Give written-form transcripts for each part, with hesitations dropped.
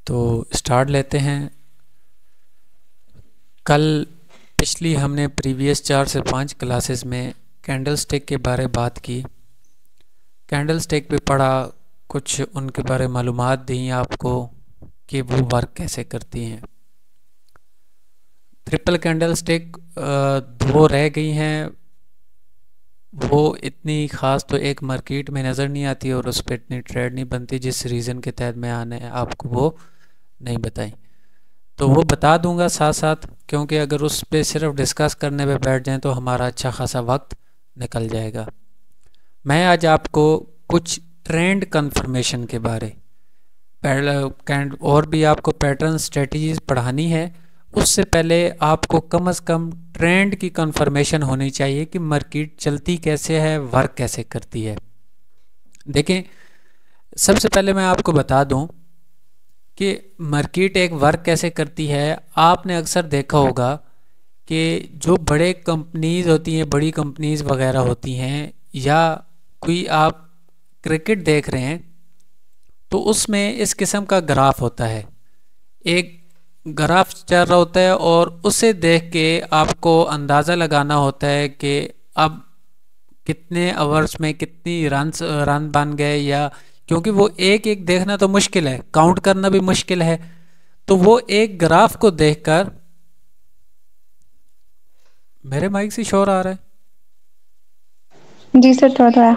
तो स्टार्ट लेते हैं। कल पिछली हमने प्रीवियस 4 से 5 क्लासेस में कैंडलस्टिक के बारे बात की। कैंडलस्टिक पे पढ़ा, कुछ उनके बारे मालूमात दी आपको कि वो वर्क कैसे करती हैं। ट्रिपल कैंडलस्टिक दो रह गई हैं, वो इतनी ख़ास तो एक मार्केट में नज़र नहीं आती और उस पर इतनी ट्रेड नहीं बनती, जिस रीज़न के तहत मैं आने आपको वो नहीं बताई। तो वो बता दूंगा साथ साथ, क्योंकि अगर उस पर सिर्फ डिस्कस करने पे बैठ जाएं तो हमारा अच्छा खासा वक्त निकल जाएगा। मैं आज आपको कुछ ट्रेंड कंफर्मेशन के बारे और भी आपको पैटर्न स्ट्रेटजीज पढ़ानी है। उससे पहले आपको कम से कम ट्रेंड की कंफर्मेशन होनी चाहिए कि मार्केट चलती कैसे है, वर्क कैसे करती है। देखें, सबसे पहले मैं आपको बता दूं कि मार्केट एक वर्क कैसे करती है। आपने अक्सर देखा होगा कि जो बड़े कंपनीज होती हैं, बड़ी कंपनीज वगैरह होती हैं, या कोई आप क्रिकेट देख रहे हैं तो उसमें इस किस्म का ग्राफ होता है, एक ग्राफ चल रहा होता है और उसे देख के आपको अंदाज़ा लगाना होता है कि अब कितने आवर्स में कितनी रन बन गए, या क्योंकि वो एक एक देखना तो मुश्किल है, काउंट करना भी मुश्किल है। तो वो एक ग्राफ को देखकर, मेरे माइक से शोर आ रहा है? जी सर, थोड़ा थोड़ा।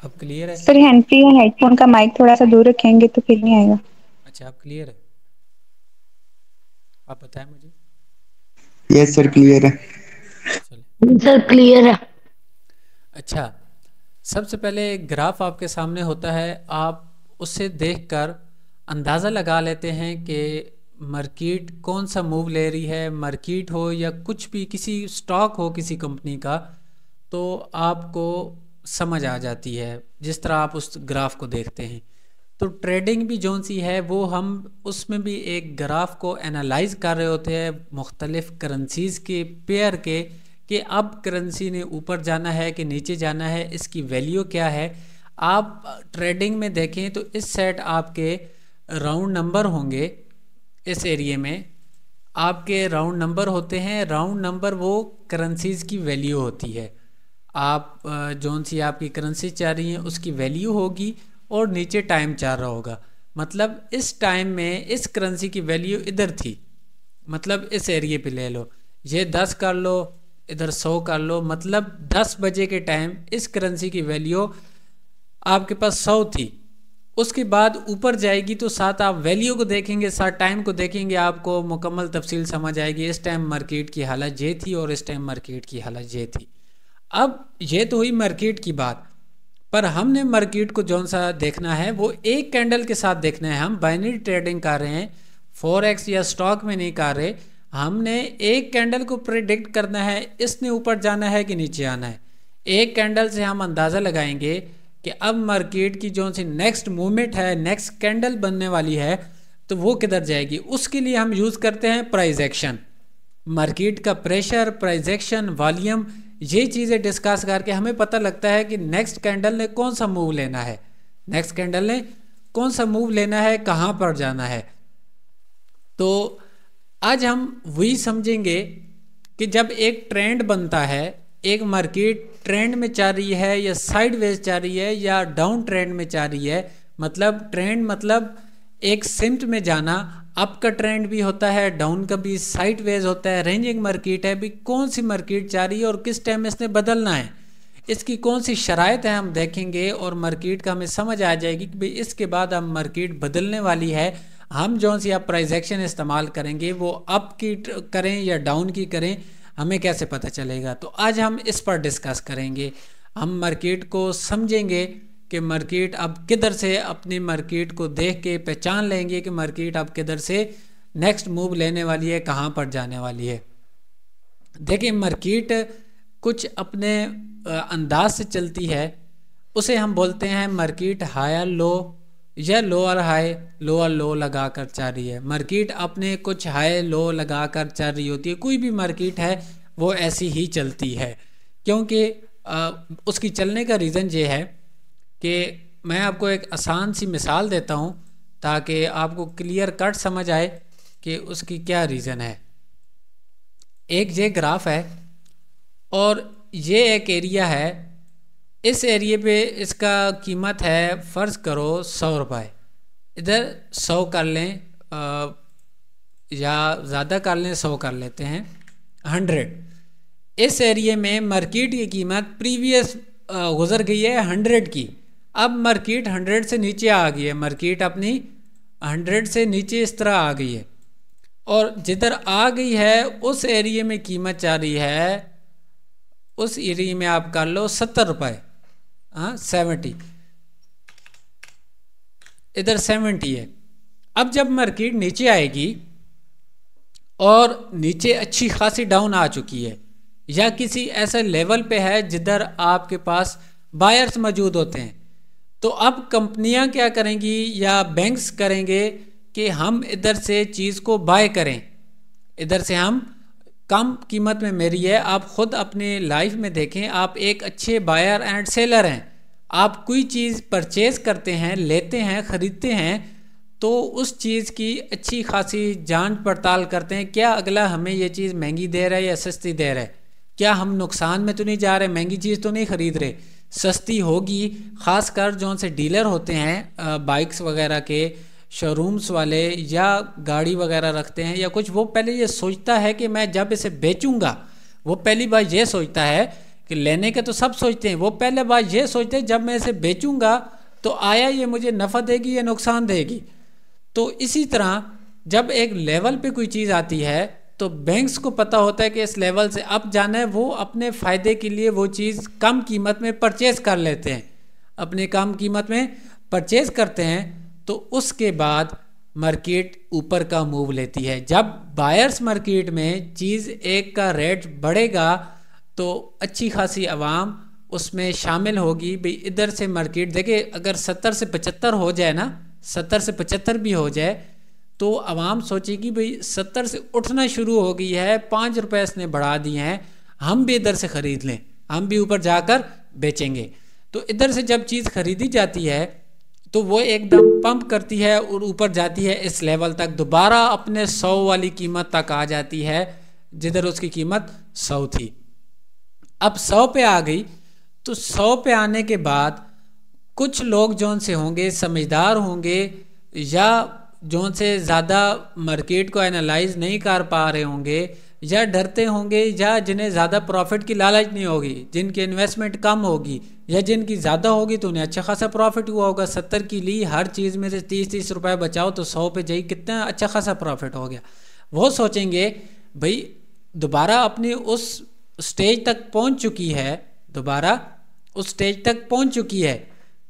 अब क्लियर है? सर हैंड फ्री है, हेडफोन का माइक थोड़ा सा दूर रखेंगे तो फिर नहीं आएगा। अच्छा, अब क्लियर है? आप बताएं मुझे। यस सर, क्लियर है। चलिए, सर क्लियर है। अच्छा, सबसे पहले ग्राफ आपके सामने होता है, आप उसे देखकर अंदाज़ा लगा लेते हैं कि मार्केट कौन सा मूव ले रही है। मार्केट हो या कुछ भी, किसी स्टॉक हो किसी कंपनी का, तो आपको समझ आ जाती है जिस तरह आप उस ग्राफ को देखते हैं। तो ट्रेडिंग भी जौन सी है, वो हम उसमें भी एक ग्राफ को एनालाइज कर रहे होते हैं मुख्तलिफ करेंसीज के पेयर के, कि अब करेंसी ने ऊपर जाना है कि नीचे जाना है, इसकी वैल्यू क्या है। आप ट्रेडिंग में देखें तो इस सेट आपके राउंड नंबर होंगे, इस एरिया में आपके राउंड नंबर होते हैं। राउंड नंबर वो करेंसीज की वैल्यू होती है। आप जौन सी आपकी करेंसी चाह रही हैं उसकी वैल्यू होगी और नीचे टाइम चाह रहा होगा। मतलब इस टाइम में इस करेंसी की वैल्यू इधर थी, मतलब इस एरिया पे ले लो, ये 10 कर लो, इधर 100 कर लो, मतलब 10 बजे के टाइम इस करेंसी की वैल्यू आपके पास 100 थी। उसके बाद ऊपर जाएगी तो साथ आप वैल्यू को देखेंगे, साथ टाइम को देखेंगे, आपको मुकम्मल तफसील समझ आएगी। इस टाइम मार्केट की हालत ये थी और इस टाइम मार्केट की हालत ये थी। अब ये तो हुई मार्केट की बात, पर हमने मार्केट को जौन सा देखना है वो एक कैंडल के साथ देखना है। हम बाइनरी ट्रेडिंग कर रहे हैं, फॉरेक्स या स्टॉक में नहीं कर रहे। हमने एक कैंडल को प्रिडिक्ट करना है, इसने ऊपर जाना है कि नीचे आना है। एक कैंडल से हम अंदाज़ा लगाएंगे कि अब मार्केट की जो सी नेक्स्ट मूवमेंट है, नेक्स्ट कैंडल बनने वाली है, तो वो किधर जाएगी। उसके लिए हम यूज़ करते हैं प्राइस एक्शन। मार्केट का प्रेशर, प्राइस एक्शन, वॉल्यूम, ये चीज़ें डिस्कस करके हमें पता लगता है कि नेक्स्ट कैंडल ने कौन सा मूव लेना है, नेक्स्ट कैंडल ने कौन सा मूव लेना है, कहाँ पर जाना है। तो आज हम वही समझेंगे कि जब एक ट्रेंड बनता है, एक मार्केट ट्रेंड में चल रही है या साइडवेज चल रही है या डाउन ट्रेंड में चल रही है। मतलब ट्रेंड मतलब एक सिम्ट में जाना, अप का ट्रेंड भी होता है, डाउन का भी, साइडवेज होता है, रेंजिंग मार्केट है। भी कौन सी मार्केट चल रही है और किस टाइम इसने बदलना है, इसकी कौन सी शराइत है हम देखेंगे और मार्केट का हमें समझ आ जाएगी कि भाई इसके बाद हम मार्केट बदलने वाली है। हम जौन सी आप प्राइस एक्शन इस्तेमाल करेंगे वो अप की करें या डाउन की करें, हमें कैसे पता चलेगा। तो आज हम इस पर डिस्कस करेंगे। हम मार्केट को समझेंगे कि मार्केट अब किधर से, अपनी मार्केट को देख के पहचान लेंगे कि मार्केट अब किधर से नेक्स्ट मूव लेने वाली है, कहाँ पर जाने वाली है। देखिए, मार्केट कुछ अपने अंदाज से चलती है, उसे हम बोलते हैं मार्केट हायर लो, या लोअर हाई लोअर लो लगा कर चल रही है। मार्केट अपने कुछ हाई लो लगा कर चल रही होती है, कोई भी मार्केट है वो ऐसी ही चलती है। क्योंकि उसकी चलने का रीज़न ये है कि मैं आपको एक आसान सी मिसाल देता हूँ ताकि आपको क्लियर कट समझ आए कि उसकी क्या रीज़न है। एक ये ग्राफ है और ये एक एरिया है, इस एरिया पे इसका कीमत है फ़र्ज़ करो 100 रुपये। इधर 100 कर लें या ज़्यादा कर लें, 100 कर लेते हैं, 100। इस एरिया में मार्केट की कीमत प्रीवियस गुज़र गई है 100 की। अब मार्केट 100 से नीचे आ गई है, मार्केट अपनी 100 से नीचे इस तरह आ गई है और जिधर आ गई है उस एरिया में कीमत जा रही है, उस एरिया में आप कर लो 70 रुपये, हाँ 70, इधर 70 है। अब जब मार्केट नीचे आएगी और नीचे अच्छी खासी डाउन आ चुकी है या किसी ऐसे लेवल पे है जिधर आपके पास बायर्स मौजूद होते हैं, तो अब कंपनियां क्या करेंगी या बैंक्स करेंगे कि हम इधर से चीज़ को बाय करें, इधर से हम कम कीमत में मेरी है। आप ख़ुद अपने लाइफ में देखें, आप एक अच्छे बायर एंड सेलर हैं। आप कोई चीज़ परचेज़ करते हैं, लेते हैं, ख़रीदते हैं, तो उस चीज़ की अच्छी खासी जांच पड़ताल करते हैं, क्या अगला हमें ये चीज़ महंगी दे रहा है या सस्ती दे रहा है, क्या हम नुकसान में तो नहीं जा रहे, महंगी चीज़ तो नहीं ख़रीद रहे, सस्ती होगी। ख़ासकर जो से डीलर होते हैं बाइक्स वगैरह के, शोरूम्स वाले या गाड़ी वगैरह रखते हैं या कुछ, वो पहले ये सोचता है कि मैं जब इसे बेचूंगा, वो पहली बार ये सोचता है कि लेने के तो सब सोचते हैं, वो पहले बार ये सोचते हैं जब मैं इसे बेचूंगा तो आया ये मुझे नफ़ा देगी या नुकसान देगी। तो इसी तरह जब एक लेवल पे कोई चीज़ आती है तो बैंक्स को पता होता है कि इस लेवल से अप जाना है, वो अपने फ़ायदे के लिए वो चीज़ कम कीमत में परचेज़ कर लेते हैं, अपने कम कीमत में परचेज़ करते हैं। तो उसके बाद मार्केट ऊपर का मूव लेती है। जब बायर्स मार्केट में चीज़ एक का रेट बढ़ेगा तो अच्छी खासी आवाम उसमें शामिल होगी। भाई इधर से मार्केट देखिए, अगर 70 से 75 हो जाए ना, 70 से 75 भी हो जाए तो आवाम सोचेगी भाई 70 से उठना शुरू हो गई है, 5 रुपये इसने बढ़ा दिए हैं, हम भी इधर से ख़रीद लें, हम भी ऊपर जाकर बेचेंगे। तो इधर से जब चीज़ ख़रीदी जाती है तो वो एकदम पंप करती है और ऊपर जाती है इस लेवल तक, दोबारा अपने 100 वाली कीमत तक आ जाती है जिधर उसकी कीमत 100 थी। अब 100 पे आ गई तो 100 पे आने के बाद कुछ लोग जौन से होंगे समझदार होंगे या जौन से ज़्यादा मार्केट को एनालाइज नहीं कर पा रहे होंगे या डरते होंगे या जिन्हें ज़्यादा प्रॉफिट की लालच नहीं होगी, जिनकी इन्वेस्टमेंट कम होगी या जिनकी ज़्यादा होगी तो उन्हें अच्छा खासा प्रॉफिट हुआ होगा। 70 की ली, हर चीज़ में से 30-30 रुपये बचाओ तो 100 पे जाई, कितना अच्छा खासा प्रॉफिट हो गया। वो सोचेंगे भाई दोबारा अपनी उस स्टेज तक पहुंच चुकी है, दोबारा उस स्टेज तक पहुंच चुकी है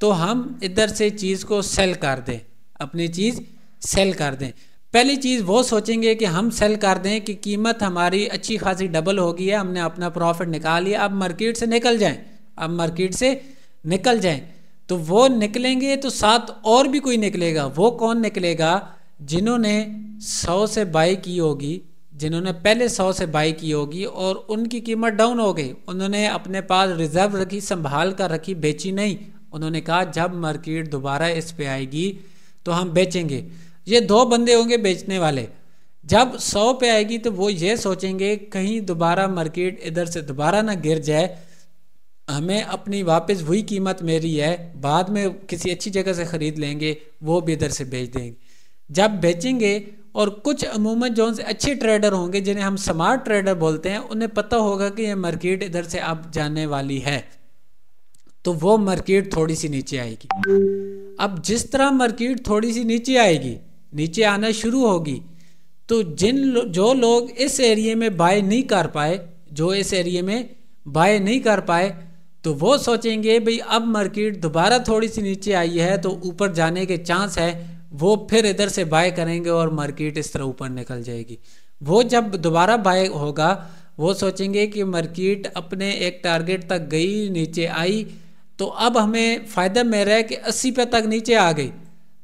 तो हम इधर से चीज़ को सेल कर दें, अपनी चीज़ सेल कर दें। पहली चीज़ वो सोचेंगे कि हम सेल कर दें कि कीमत हमारी अच्छी खासी डबल हो गई है, हमने अपना प्रॉफिट निकाल लिया, अब मार्केट से निकल जाएं, अब मार्केट से निकल जाएं। तो वो निकलेंगे तो साथ और भी कोई निकलेगा। वो कौन निकलेगा? जिन्होंने 100 से बाई की होगी, जिन्होंने पहले 100 से बाई की होगी और उनकी कीमत डाउन हो गई, उन्होंने अपने पास रिजर्व रखी, संभाल कर रखी, बेची नहीं। उन्होंने कहा जब मार्केट दोबारा इस पे आएगी तो हम बेचेंगे। ये 2 बंदे होंगे बेचने वाले। जब 100 पे आएगी तो वो ये सोचेंगे कहीं दोबारा मार्केट इधर से दोबारा ना गिर जाए, हमें अपनी वापस वही कीमत मेरी है, बाद में किसी अच्छी जगह से ख़रीद लेंगे, वो भी इधर से बेच देंगे। जब बेचेंगे और कुछ अमूमन जो से अच्छे ट्रेडर होंगे जिन्हें हम स्मार्ट ट्रेडर बोलते हैं, उन्हें पता होगा कि ये मार्केट इधर से अब जाने वाली है, तो वो मार्केट थोड़ी सी नीचे आएगी। अब जिस तरह मार्केट थोड़ी सी नीचे आएगी, नीचे आना शुरू होगी, तो जो लोग इस एरिया में बाय नहीं कर पाए, जो इस एरिया में बाय नहीं कर पाए, तो वो सोचेंगे भाई अब मार्केट दोबारा थोड़ी सी नीचे आई है तो ऊपर जाने के चांस है, वो फिर इधर से बाय करेंगे और मार्केट इस तरह ऊपर निकल जाएगी। वो जब दोबारा बाय होगा वो सोचेंगे कि मार्केट अपने एक टारगेट तक गई, नीचे आई, तो अब हमें फ़ायदा मिल रहा है कि 80 पे तक नीचे आ गई,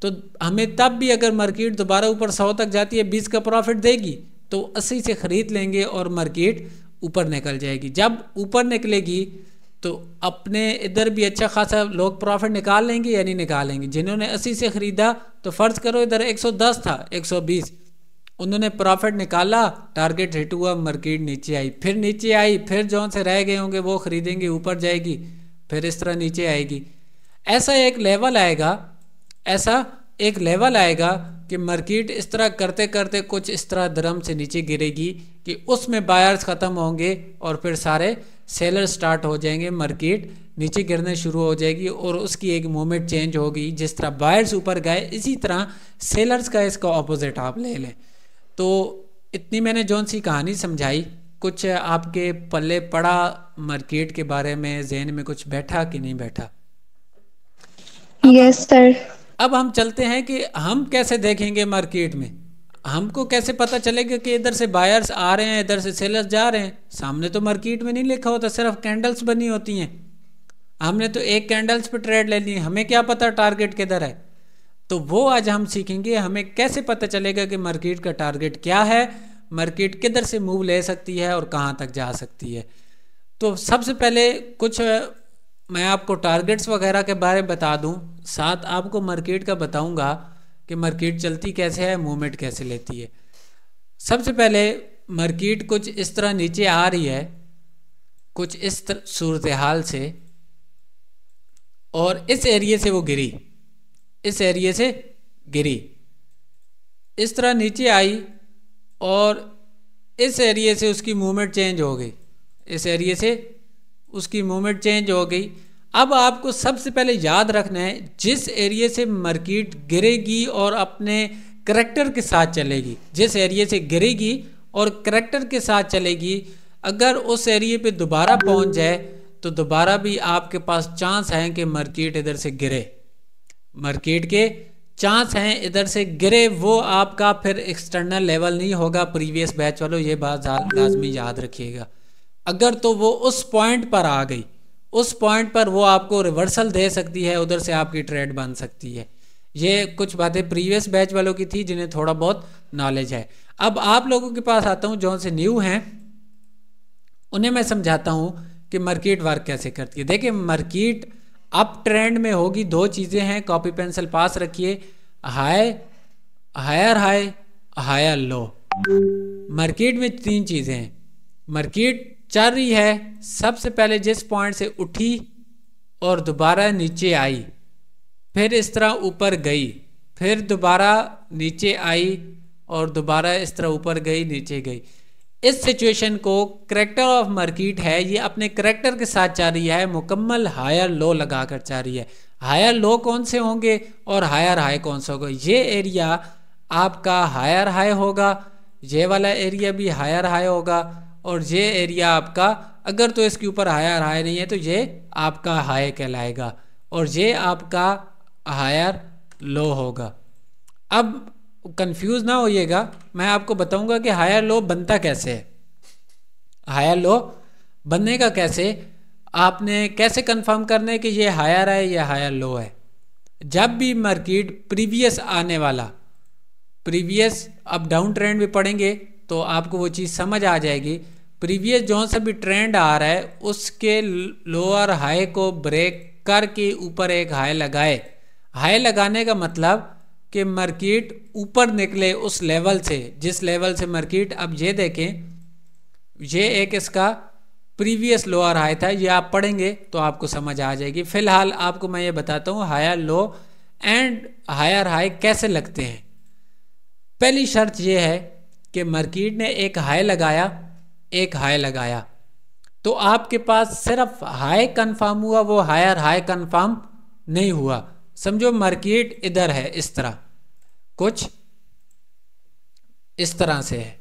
तो हमें तब भी अगर मार्केट दोबारा ऊपर 100 तक जाती है 20 का प्रॉफिट देगी तो 80 से ख़रीद लेंगे और मार्केट ऊपर निकल जाएगी। जब ऊपर निकलेगी तो अपने इधर भी अच्छा खासा लोग प्रॉफिट निकाल लेंगे या नहीं निकालेंगे। जिन्होंने 80 से ख़रीदा तो फ़र्ज़ करो इधर 110 था 120, उन्होंने प्रॉफिट निकाला, टारगेट हिट हुआ, मार्केट नीचे आई, फिर नीचे आई, फिर जो से रह गए होंगे वो ख़रीदेंगे, ऊपर जाएगी, फिर इस तरह नीचे आएगी। ऐसा एक लेवल आएगा कि मार्केट इस तरह करते करते कुछ इस तरह धर्म से नीचे गिरेगी कि उसमें बायर्स ख़त्म होंगे और फिर सारे सेलर स्टार्ट हो जाएंगे, मार्केट नीचे गिरने शुरू हो जाएगी और उसकी एक मूवमेंट चेंज होगी। जिस तरह बायर्स ऊपर गए इसी तरह सेलर्स का इसका ऑपोजिट आप ले लें। तो इतनी मैंने जौन सी कहानी समझाई, कुछ आपके पल्ले पड़ा मार्केट के बारे में, जहन में कुछ बैठा कि नहीं बैठा? Yes sir. अब हम चलते हैं कि हम कैसे देखेंगे मार्केट में, हमको कैसे पता चलेगा कि इधर से बायर्स आ रहे हैं इधर से सेलर्स जा रहे हैं। सामने तो मार्केट में नहीं लिखा होता, सिर्फ कैंडल्स बनी होती हैं, हमने तो एक कैंडल्स पे ट्रेड ले ली, हमें क्या पता टारगेट किधर है। तो वो आज हम सीखेंगे, हमें कैसे पता चलेगा कि मार्केट का टारगेट क्या है, मार्केट किधर से मूव ले सकती है और कहाँ तक जा सकती है। तो सबसे पहले कुछ मैं आपको टारगेट्स वगैरह के बारे में बता दूं, साथ आपको मार्केट का बताऊंगा कि मार्केट चलती कैसे है, मूवमेंट कैसे लेती है। सबसे पहले मार्केट कुछ इस तरह नीचे आ रही है, कुछ इस सूरत हाल से, और इस एरिया से वो गिरी, इस एरिया से गिरी, इस तरह नीचे आई और इस एरिया से उसकी मूवमेंट चेंज हो गई, इस एरिया से उसकी मूवमेंट चेंज हो गई। अब आपको सबसे पहले याद रखना है, जिस एरिया से मार्केट गिरेगी और अपने करैक्टर के साथ चलेगी, जिस एरिया से गिरेगी और करैक्टर के साथ चलेगी, अगर उस एरिया पे दोबारा पहुंच जाए तो दोबारा भी आपके पास चांस हैं कि मार्केट इधर से गिरे, मार्केट के चांस हैं इधर से गिरे। वो आपका फिर एक्सटर्नल लेवल नहीं होगा प्रीवियस बैच वालों, ये बात लाजमी याद रखिएगा। अगर तो वो उस पॉइंट पर आ गई, उस पॉइंट पर वो आपको रिवर्सल दे सकती है, उधर से आपकी ट्रेड बन सकती है। ये कुछ बातें प्रीवियस बैच वालों की थी जिन्हें थोड़ा बहुत नॉलेज है। अब आप लोगों के पास आता हूँ जो से न्यू हैं, उन्हें मैं समझाता हूँ कि मार्केट वर्क कैसे करती है। देखिए मार्केट अप ट्रेंड में होगी, दो चीज़ें हैं, कॉपी पेंसिल पास रखिए, higher high, higher low. Market में तीन चीज़ें हैं। मार्केट चल रही है, सबसे पहले जिस पॉइंट से उठी और दोबारा नीचे आई, फिर इस तरह ऊपर गई, फिर दोबारा नीचे आई और दोबारा इस तरह ऊपर गई, नीचे गई। इस सिचुएशन को करैक्टर ऑफ मार्केट है, ये अपने करैक्टर के साथ चल रही है, मुकम्मल हायर लो लगा कर चल रही है। हायर लो कौन से होंगे और हायर हाई कौन सा होगा? ये एरिया आपका हायर हाई होगा, ये वाला एरिया भी हायर हाई होगा, और ये एरिया आपका, अगर तो इसके ऊपर हायर हाई नहीं है तो ये आपका हाई कहलाएगा, और ये आपका हायर लो होगा। अब कंफ्यूज ना होइएगा, मैं आपको बताऊंगा कि हायर लो बनता कैसे है। हायर लो बनने का कैसे, आपने कैसे कंफर्म करना है कि ये हायर है या हायर लो है। जब भी मार्केट प्रीवियस आने वाला, प्रीवियस अब डाउन ट्रेंड भी पढ़ेंगे तो आपको वो चीज़ समझ आ जाएगी। प्रीवियस जो सा भी ट्रेंड आ रहा है उसके लोअर हाई को ब्रेक करके ऊपर एक हाई लगाए। हाई लगाने का मतलब कि मार्केट ऊपर निकले उस लेवल से, जिस लेवल से मार्केट, अब ये देखें, ये एक इसका प्रीवियस लोअर हाई था, ये आप पढ़ेंगे तो आपको समझ आ जाएगी। फिलहाल आपको मैं ये बताता हूँ higher low and higher high कैसे लगते हैं। पहली शर्त ये है कि मार्केट ने एक हाई लगाया, एक हाई लगाया, तो आपके पास सिर्फ हाई कंफर्म हुआ, वो हायर हाई कंफर्म नहीं हुआ। समझो मार्केट इधर है, इस तरह, कुछ इस तरह से है,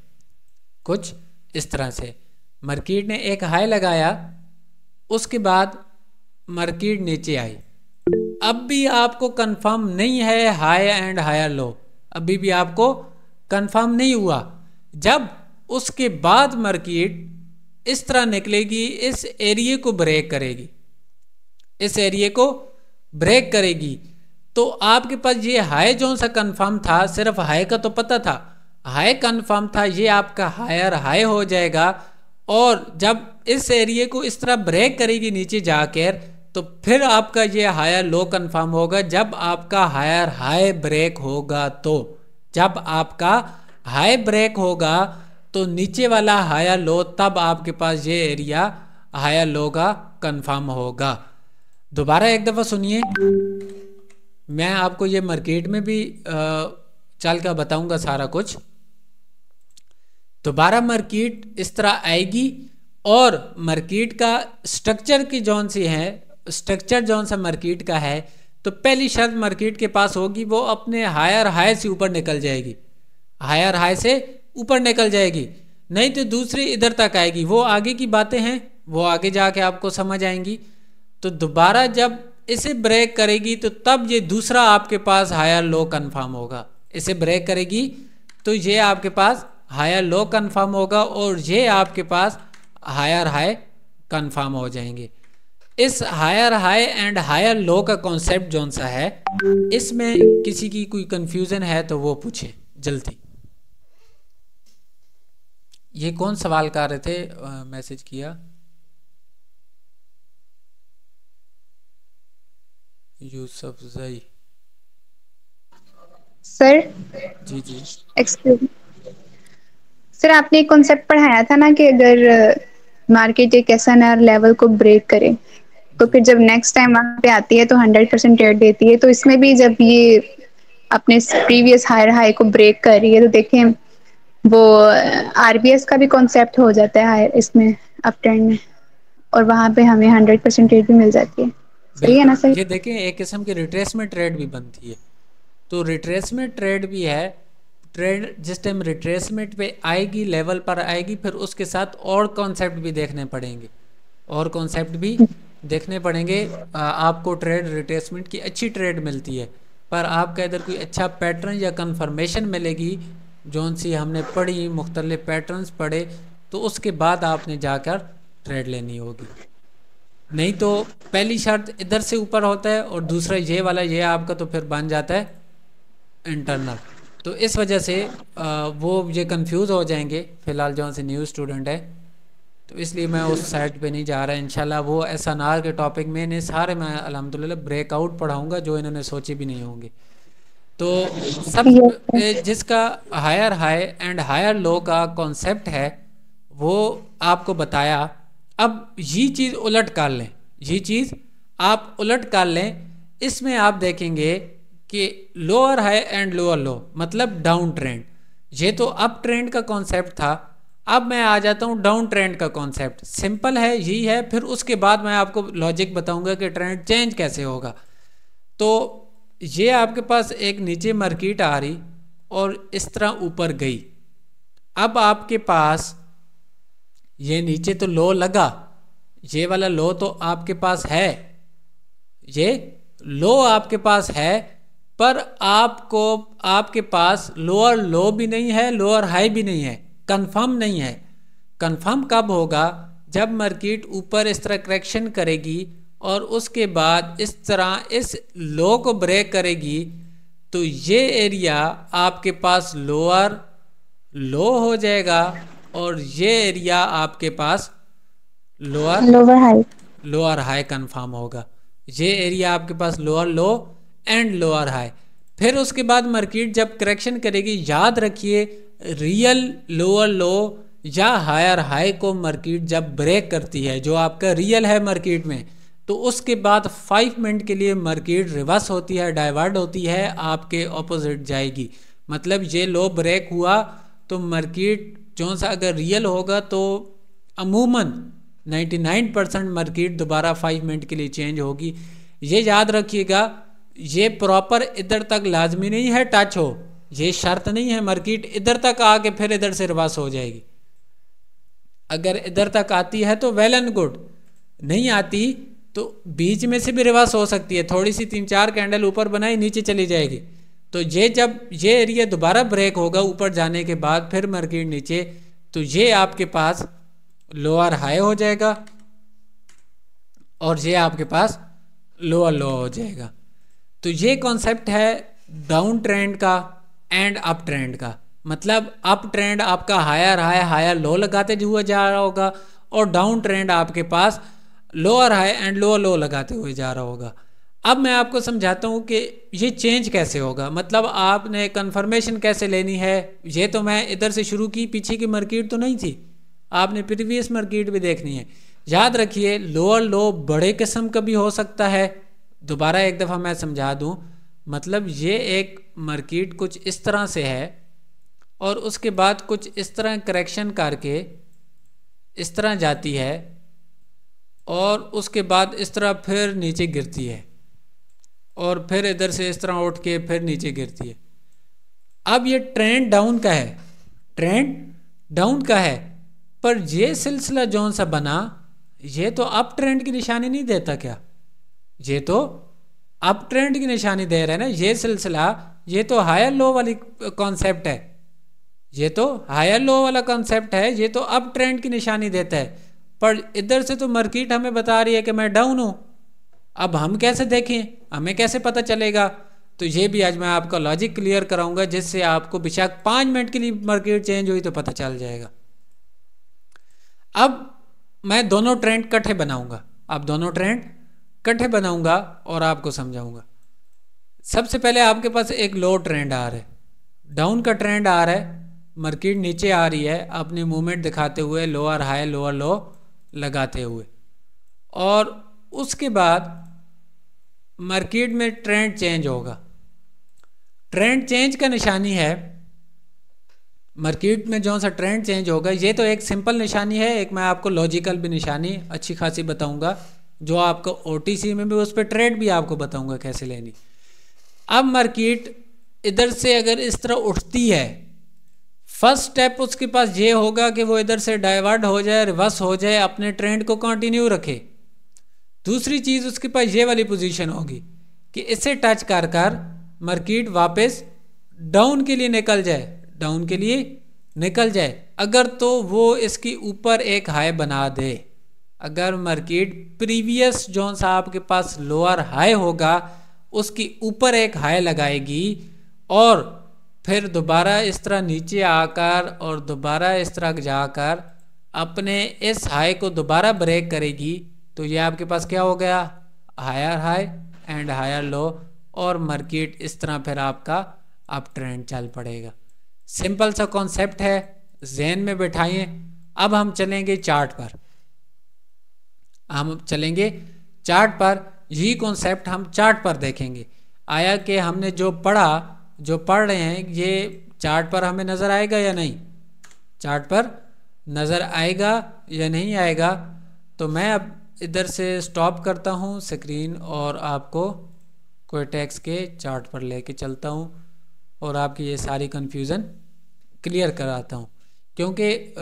कुछ इस तरह से मार्केट ने एक हाई लगाया, उसके बाद मार्केट नीचे आई। अब भी आपको कंफर्म नहीं है हाई एंड हायर लो, अभी भी आपको कंफर्म नहीं हुआ। जब उसके बाद मार्केट इस तरह निकलेगी, इस एरिया को ब्रेक करेगी, इस एरिया को ब्रेक करेगी, तो तो आपके पास ये हाई जो सा कंफर्म था, सिर्फ हाई का तो पता था, हाई कंफर्म था, ये आपका हायर हाई हो जाएगा। और जब इस एरिया को इस तरह ब्रेक करेगी नीचे जाकर, तो फिर आपका ये हायर लो कंफर्म होगा। जब आपका हायर हाई ब्रेक होगा, तो जब आपका हाई ब्रेक होगा तो नीचे वाला हायर लो, तब आपके पास ये एरिया हायर लो का कंफर्म होगा। दोबारा एक दफ़ा सुनिए, मैं आपको ये मार्केट में भी चल कर बताऊंगा सारा कुछ। दोबारा मार्केट इस तरह आएगी और मार्केट का स्ट्रक्चर की जौन सी है, स्ट्रक्चर जौन सा मार्केट का है, तो पहली शर्त मार्केट के पास होगी वो अपने हायर हाई से ऊपर निकल जाएगी, हायर हाई से ऊपर निकल जाएगी, नहीं तो दूसरी इधर तक आएगी। वो आगे की बातें हैं, वो आगे जाके आपको समझ आएंगी। तो दोबारा जब इसे ब्रेक करेगी तो तब ये दूसरा आपके पास हायर लो कंफर्म होगा। इसे ब्रेक करेगी तो ये आपके पास हायर लो कंफर्म होगा और ये आपके पास हायर हाई कंफर्म हो जाएंगे। इस higher high and higher low का कॉन्सेप्ट जौन सा है, इसमें किसी की कोई कंफ्यूजन है तो वो पूछे जल्दी। ये कौन सवाल कर रहे थे, मैसेज किया? यूसुफ जई सर। जी जी। एक्सक्यूज सर, आपने एक कॉन्सेप्ट पढ़ाया था ना कि अगर मार्केट एक ऐसा नया लेवल को ब्रेक करे तो जी फिर जब नेक्स्ट टाइम वहां पे आती है तो 100% रेट देती है। तो इसमें भी जब ये अपने प्रीवियस हायर हाई को ब्रेक कर रही है तो देखें वो आरबीएस का भी कॉन्सेप्ट हो जाता है हायर इसमें अप ट्रेंड में, और वहां पे हमें 100% रेट भी मिल जाती है। सही है ना बिल्कुल। सर? ये देखें, एक किस्म की रिट्रेसमेंट ट्रेड भी बनती है। तो रिट्रेसमेंट ट्रेड भी है। ट्रेड जिस टाइम रिट्रेसमेंट पे आएगी, लेवल पर आएगी, फिर उसके साथ और कॉन्सेप्ट भी देखने पड़ेंगे, और कॉन्सेप्ट भी देखने पड़ेंगे। आपको ट्रेड रिट्रेसमेंट की अच्छी ट्रेड मिलती है, पर आपका इधर कोई अच्छा पैटर्न या कन्फर्मेशन मिलेगी जौन सी हमने पढ़ी, मुख्तलिफ पैटर्न्स पढ़े, तो उसके बाद आपने जाकर ट्रेड लेनी होगी। नहीं तो पहली शर्त इधर से ऊपर होता है और दूसरा ये वाला ये आपका तो फिर बन जाता है इंटरनल। तो इस वजह से वो ये कंफ्यूज हो जाएंगे फ़िलहाल जो से न्यू स्टूडेंट है, तो इसलिए मैं उस साइड पे नहीं जा रहा। इंशाल्लाह वो एसएनआर के टॉपिक में इन्हें सारे मैं अल्हम्दुलिल्लाह ब्रेकआउट पढ़ाऊँगा जो इन्होंने सोचे भी नहीं होंगे। तो सब यस जिसका higher high and higher low का कॉन्सेप्ट है वो आपको बताया। अब ये चीज़ उलट कर लें, ये चीज़ आप उलट कर लें। इसमें आप देखेंगे कि लोअर हाई एंड लोअर लो मतलब डाउन ट्रेंड, ये तो अप ट्रेंड का कॉन्सेप्ट था। अब मैं आ जाता हूँ डाउन ट्रेंड का कॉन्सेप्ट। सिंपल है, यही है। फिर उसके बाद मैं आपको लॉजिक बताऊंगा कि ट्रेंड चेंज कैसे होगा। तो ये आपके पास एक नीचे मार्केट आ रही और इस तरह ऊपर गई। अब आपके पास ये नीचे तो लो लगा, ये वाला लो तो आपके पास है, ये लो आपके पास है, पर आपको आपके पास लोअर लो भी नहीं है, लोअर हाई भी नहीं है, कंफर्म नहीं है। कंफर्म कब होगा? जब मार्केट ऊपर इस तरह करेक्शन करेगी और उसके बाद इस तरह इस लो को ब्रेक करेगी, तो ये एरिया आपके पास लोअर लो हो जाएगा और ये एरिया आपके पास लोअर हाई कंफर्म होगा। ये एरिया आपके पास lower low and lower high. फिर उसके बाद मार्केट जब करेक्शन करेगी, याद रखिए रियल लोअर लो या हायर हाई को मार्केट जब ब्रेक करती है, जो आपका रियल है मार्केट में, तो उसके बाद 5 मिनट के लिए मार्केट रिवर्स होती है, डाइवर्ट होती है, आपके ऑपोजिट जाएगी। मतलब ये लो ब्रेक हुआ तो मार्केट जो सा अगर रियल होगा तो अमूमन 99% मार्केट दोबारा 5 मिनट के लिए चेंज होगी। ये याद रखिएगा, ये प्रॉपर इधर तक लाजमी नहीं है टच हो, ये शर्त नहीं है। मार्केट इधर तक आके फिर इधर से रिवर्स हो जाएगी। अगर इधर तक आती है तो वेल एंड गुड, नहीं आती तो बीच में से भी रिवर्स हो सकती है, थोड़ी सी 3-4 कैंडल ऊपर बनाई नीचे चली जाएगी। तो ये जब ये एरिया दोबारा ब्रेक होगा ऊपर जाने के बाद फिर मार्केट नीचे, तो ये आपके पास लोअर हाई हो जाएगा और ये आपके पास लोअर लो हो जाएगा। तो ये कॉन्सेप्ट है डाउन ट्रेंड का एंड अप ट्रेंड का। मतलब अप ट्रेंड आपका हायर हाई हायर लो लगाते हुए जा रहा होगा, और डाउन ट्रेंड आपके पास lower high and lower low लगाते हुए जा रहा होगा। अब मैं आपको समझाता हूँ कि ये चेंज कैसे होगा, मतलब आपने कंफर्मेशन कैसे लेनी है। ये तो मैं इधर से शुरू की, पीछे की मार्केट तो नहीं थी, आपने प्रीवियस मार्केट भी देखनी है। याद रखिए लोअर लो बड़े किस्म का भी हो सकता है। दोबारा एक दफ़ा मैं समझा दूँ, मतलब ये एक मार्केट कुछ इस तरह से है और उसके बाद कुछ इस तरह करेक्शन करके इस तरह जाती है और उसके बाद इस तरह फिर नीचे गिरती है और फिर इधर से इस तरह उठ के फिर नीचे गिरती है। अब ये ट्रेंड डाउन का है, ट्रेंड डाउन का है, पर ये सिलसिला जौन सा बना ये तो अप ट्रेंड की निशानी नहीं देता क्या? ये तो अप ट्रेंड की निशानी दे रहा है ना। ये सिलसिला ये तो हायर लो वाली कॉन्सेप्ट है, ये तो हायर लो वाला कॉन्सेप्ट है, ये तो अप ट्रेंड की निशानी देता है। पर इधर से तो मार्केट हमें बता रही है कि मैं डाउन हूँ। अब हम कैसे देखें, हमें कैसे पता चलेगा? तो ये भी आज मैं आपका लॉजिक क्लियर कराऊंगा, जिससे आपको बेशक 5 मिनट के लिए मार्केट चेंज हुई तो पता चल जाएगा। अब मैं दोनों ट्रेंड इकट्ठे बनाऊंगा, अब दोनों ट्रेंड इकट्ठे बनाऊंगा और आपको समझाऊंगा। सबसे पहले आपके पास एक लो ट्रेंड आ रहा है, डाउन का ट्रेंड आ रहा है, मार्केट नीचे आ रही है अपनी मूवमेंट दिखाते हुए, लोअर हाई लोअर लो लगाते हुए, और उसके बाद मार्केट में ट्रेंड चेंज होगा। ट्रेंड चेंज का निशानी है मार्केट में जो सा ट्रेंड चेंज होगा, ये तो एक सिंपल निशानी है, एक मैं आपको लॉजिकल भी निशानी अच्छी खासी बताऊंगा, जो आपको ओटीसी में भी उस पर ट्रेड भी आपको बताऊंगा कैसे लेनी। अब मार्केट इधर से अगर इस तरह उठती है, फर्स्ट स्टेप उसके पास ये होगा कि वो इधर से डाइवर्ट हो जाए, रिवर्स हो जाए, अपने ट्रेंड को कंटिन्यू रखे। दूसरी चीज़ उसके पास ये वाली पोजीशन होगी कि इसे टच कर कर मार्केट वापस डाउन के लिए निकल जाए, डाउन के लिए निकल जाए। अगर तो वो इसकी ऊपर एक हाई बना दे, अगर मार्केट प्रीवियस जो सा आपके पास लोअर हाई होगा उसकी ऊपर एक हाई लगाएगी और फिर दोबारा इस तरह नीचे आकर और दोबारा इस तरह जाकर अपने इस हाई को दोबारा ब्रेक करेगी, तो ये आपके पास क्या हो गया, higher high and higher low, और मार्केट इस तरह फिर आपका अप ट्रेंड चल पड़ेगा। सिंपल सा कॉन्सेप्ट है, ज़हन में बैठाइए। अब हम चलेंगे चार्ट पर, हम चलेंगे चार्ट पर, यही कॉन्सेप्ट हम चार्ट पर देखेंगे। आया कि हमने जो पढ़ा, जो पढ़ रहे हैं, ये चार्ट पर हमें नज़र आएगा या नहीं, चार्ट पर नज़र आएगा या नहीं आएगा। तो मैं अब इधर से स्टॉप करता हूँ स्क्रीन और आपको कोएटेक्स के चार्ट पर लेके चलता हूँ और आपकी ये सारी कन्फ्यूज़न क्लियर कराता हूँ, क्योंकि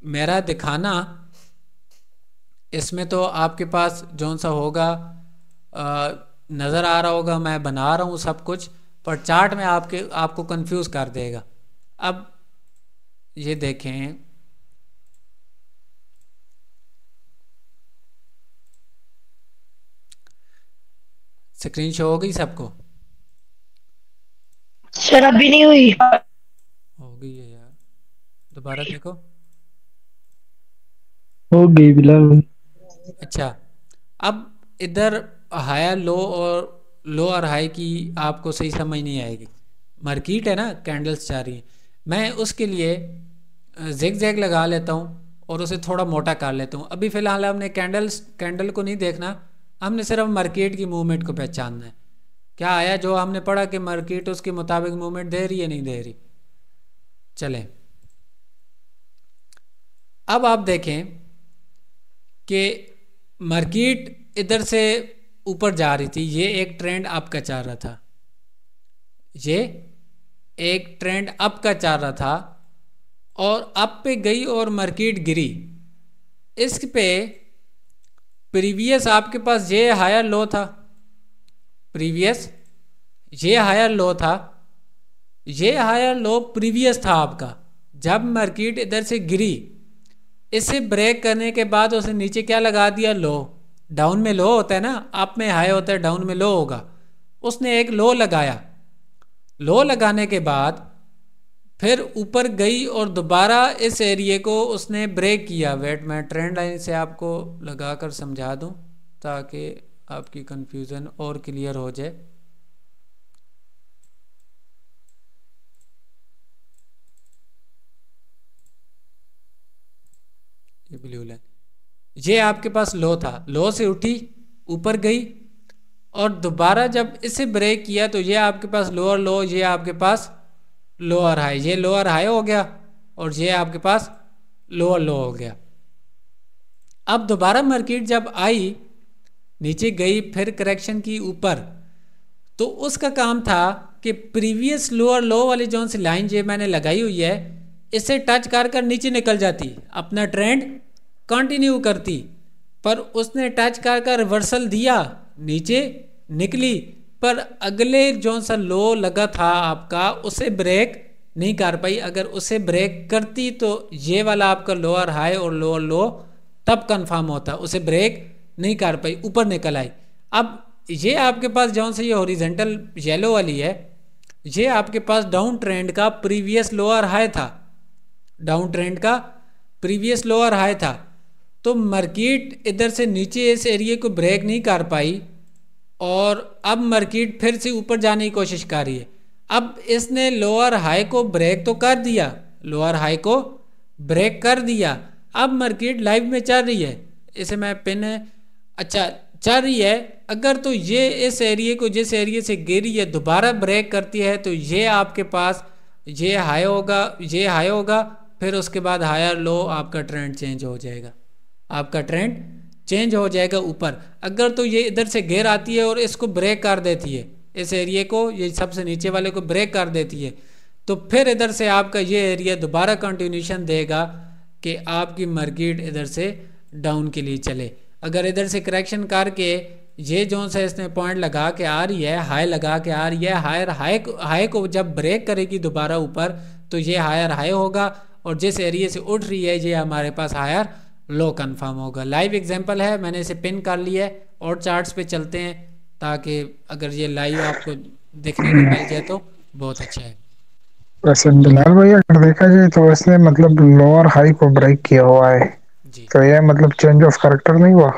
मेरा दिखाना इसमें तो आपके पास जौन सा होगा नज़र आ रहा होगा, मैं बना रहा हूँ सब कुछ, पर चार्ट में आपको कंफ्यूज कर देगा। अब ये देखें, स्क्रीन शो हो गई सबको? सर अभी नहीं हुई। हो गई है यार, दोबारा देखो। हो गई बिल्कुल। अच्छा, अब इधर हायर लो और लो और हाई की आपको सही समझ नहीं आएगी। मार्केट है ना, कैंडल्स जा रही हैं, मैं उसके लिए जिग जैग लगा लेता हूँ और उसे थोड़ा मोटा कर लेता हूँ। अभी फ़िलहाल हमने कैंडल को नहीं देखना, हमने सिर्फ मार्केट की मूवमेंट को पहचानना है। क्या आया जो हमने पढ़ा कि मार्केट उसके मुताबिक मूवमेंट दे रही है नहीं दे रही। चलें, अब आप देखें कि मार्केट इधर से ऊपर जा रही थी, ये एक ट्रेंड अप का चल रहा था, ये एक ट्रेंड अप का चल रहा था और अप पे गई और मार्केट गिरी। इस पे प्रीवियस आपके पास ये हायर लो था, प्रीवियस ये हायर लो था, ये हायर लो प्रीवियस था आपका। जब मार्केट इधर से गिरी, इसे ब्रेक करने के बाद उसे नीचे क्या लगा दिया, लो। डाउन में लो होता है ना, अप में हाई होता है, डाउन में लो होगा। उसने एक लो लगाया, लो लगाने के बाद फिर ऊपर गई और दोबारा इस एरिया को उसने ब्रेक किया। वेट, मैं ट्रेंड लाइन से आपको लगाकर समझा दूं ताकि आपकी कंफ्यूजन और क्लियर हो जाए। ये ब्लू लाइन, ये आपके पास लो था, लो से उठी ऊपर गई और दोबारा जब इसे ब्रेक किया तो ये आपके पास लोअर लो, ये आपके पास लोअर हाई, ये लोअर हाई हो गया और ये आपके पास लोअर लो हो गया। अब दोबारा मार्केट जब आई, नीचे गई, फिर करेक्शन की ऊपर, तो उसका काम था कि प्रीवियस लोअर लो वाली जो सी लाइन जो मैंने लगाई हुई है इसे टच कर कर नीचे निकल जाती, अपना ट्रेंड कंटिन्यू करती, पर उसने टच कर कर रिवर्सल दिया, नीचे निकली, पर अगले जो सा लो लगा था आपका उसे ब्रेक नहीं कर पाई। अगर उसे ब्रेक करती तो ये वाला आपका लोअर हाई और लोअर लो तब कंफर्म होता, उसे ब्रेक नहीं कर पाई, ऊपर निकल आई। अब ये आपके पास जो से ये हॉरिजेंटल येलो वाली है, ये आपके पास डाउन ट्रेंड का प्रीवियस लोअर हाई था, डाउन ट्रेंड का प्रीवियस लोअर हाई था। तो मार्केट इधर से नीचे इस एरिया को ब्रेक नहीं कर पाई और अब मार्केट फिर से ऊपर जाने की कोशिश कर रही है। अब इसने लोअर हाई को ब्रेक तो कर दिया, लोअर हाई को ब्रेक कर दिया, अब मार्केट लाइव में चल रही है, इसे मैं पिन है, अच्छा चल रही है। अगर तो ये इस एरिया को जिस एरिया से गिरी है दोबारा ब्रेक करती है तो ये आपके पास ये हाई होगा, ये हाई होगा, फिर उसके बाद हायर लो, आपका ट्रेंड चेंज हो जाएगा, आपका ट्रेंड चेंज हो जाएगा ऊपर। अगर तो ये इधर से गिर आती है और इसको ब्रेक कर देती है, इस एरिया को, ये सबसे नीचे वाले को ब्रेक कर देती है, तो फिर इधर से आपका ये एरिया दोबारा कंटिन्यूशन देगा कि आपकी मार्केट इधर से डाउन के लिए चले। अगर इधर से करेक्शन करके ये जो सा इसने पॉइंट लगा के आ रही है, हाई लगा के आ रही है, हायर हाई को जब ब्रेक करेगी दोबारा ऊपर तो ये हायर हाई होगा और जिस एरिया से उठ रही है ये हमारे पास हायर लो कंफर्म होगा। लाइव एग्जांपल है, मैंने इसे पिन कर लिया है और चार्ट्स पे चलते हैं ताकि अगर ये लाइव आपको देखने को मिल जाए तो बहुत अच्छा है। वैसे बिलाल भाई अगर देखा जाए तो इसने मतलब लोअर हाई को ब्रेक किया हुआ है जी, तो ये मतलब चेंज ऑफ कैरेक्टर नहीं हुआ?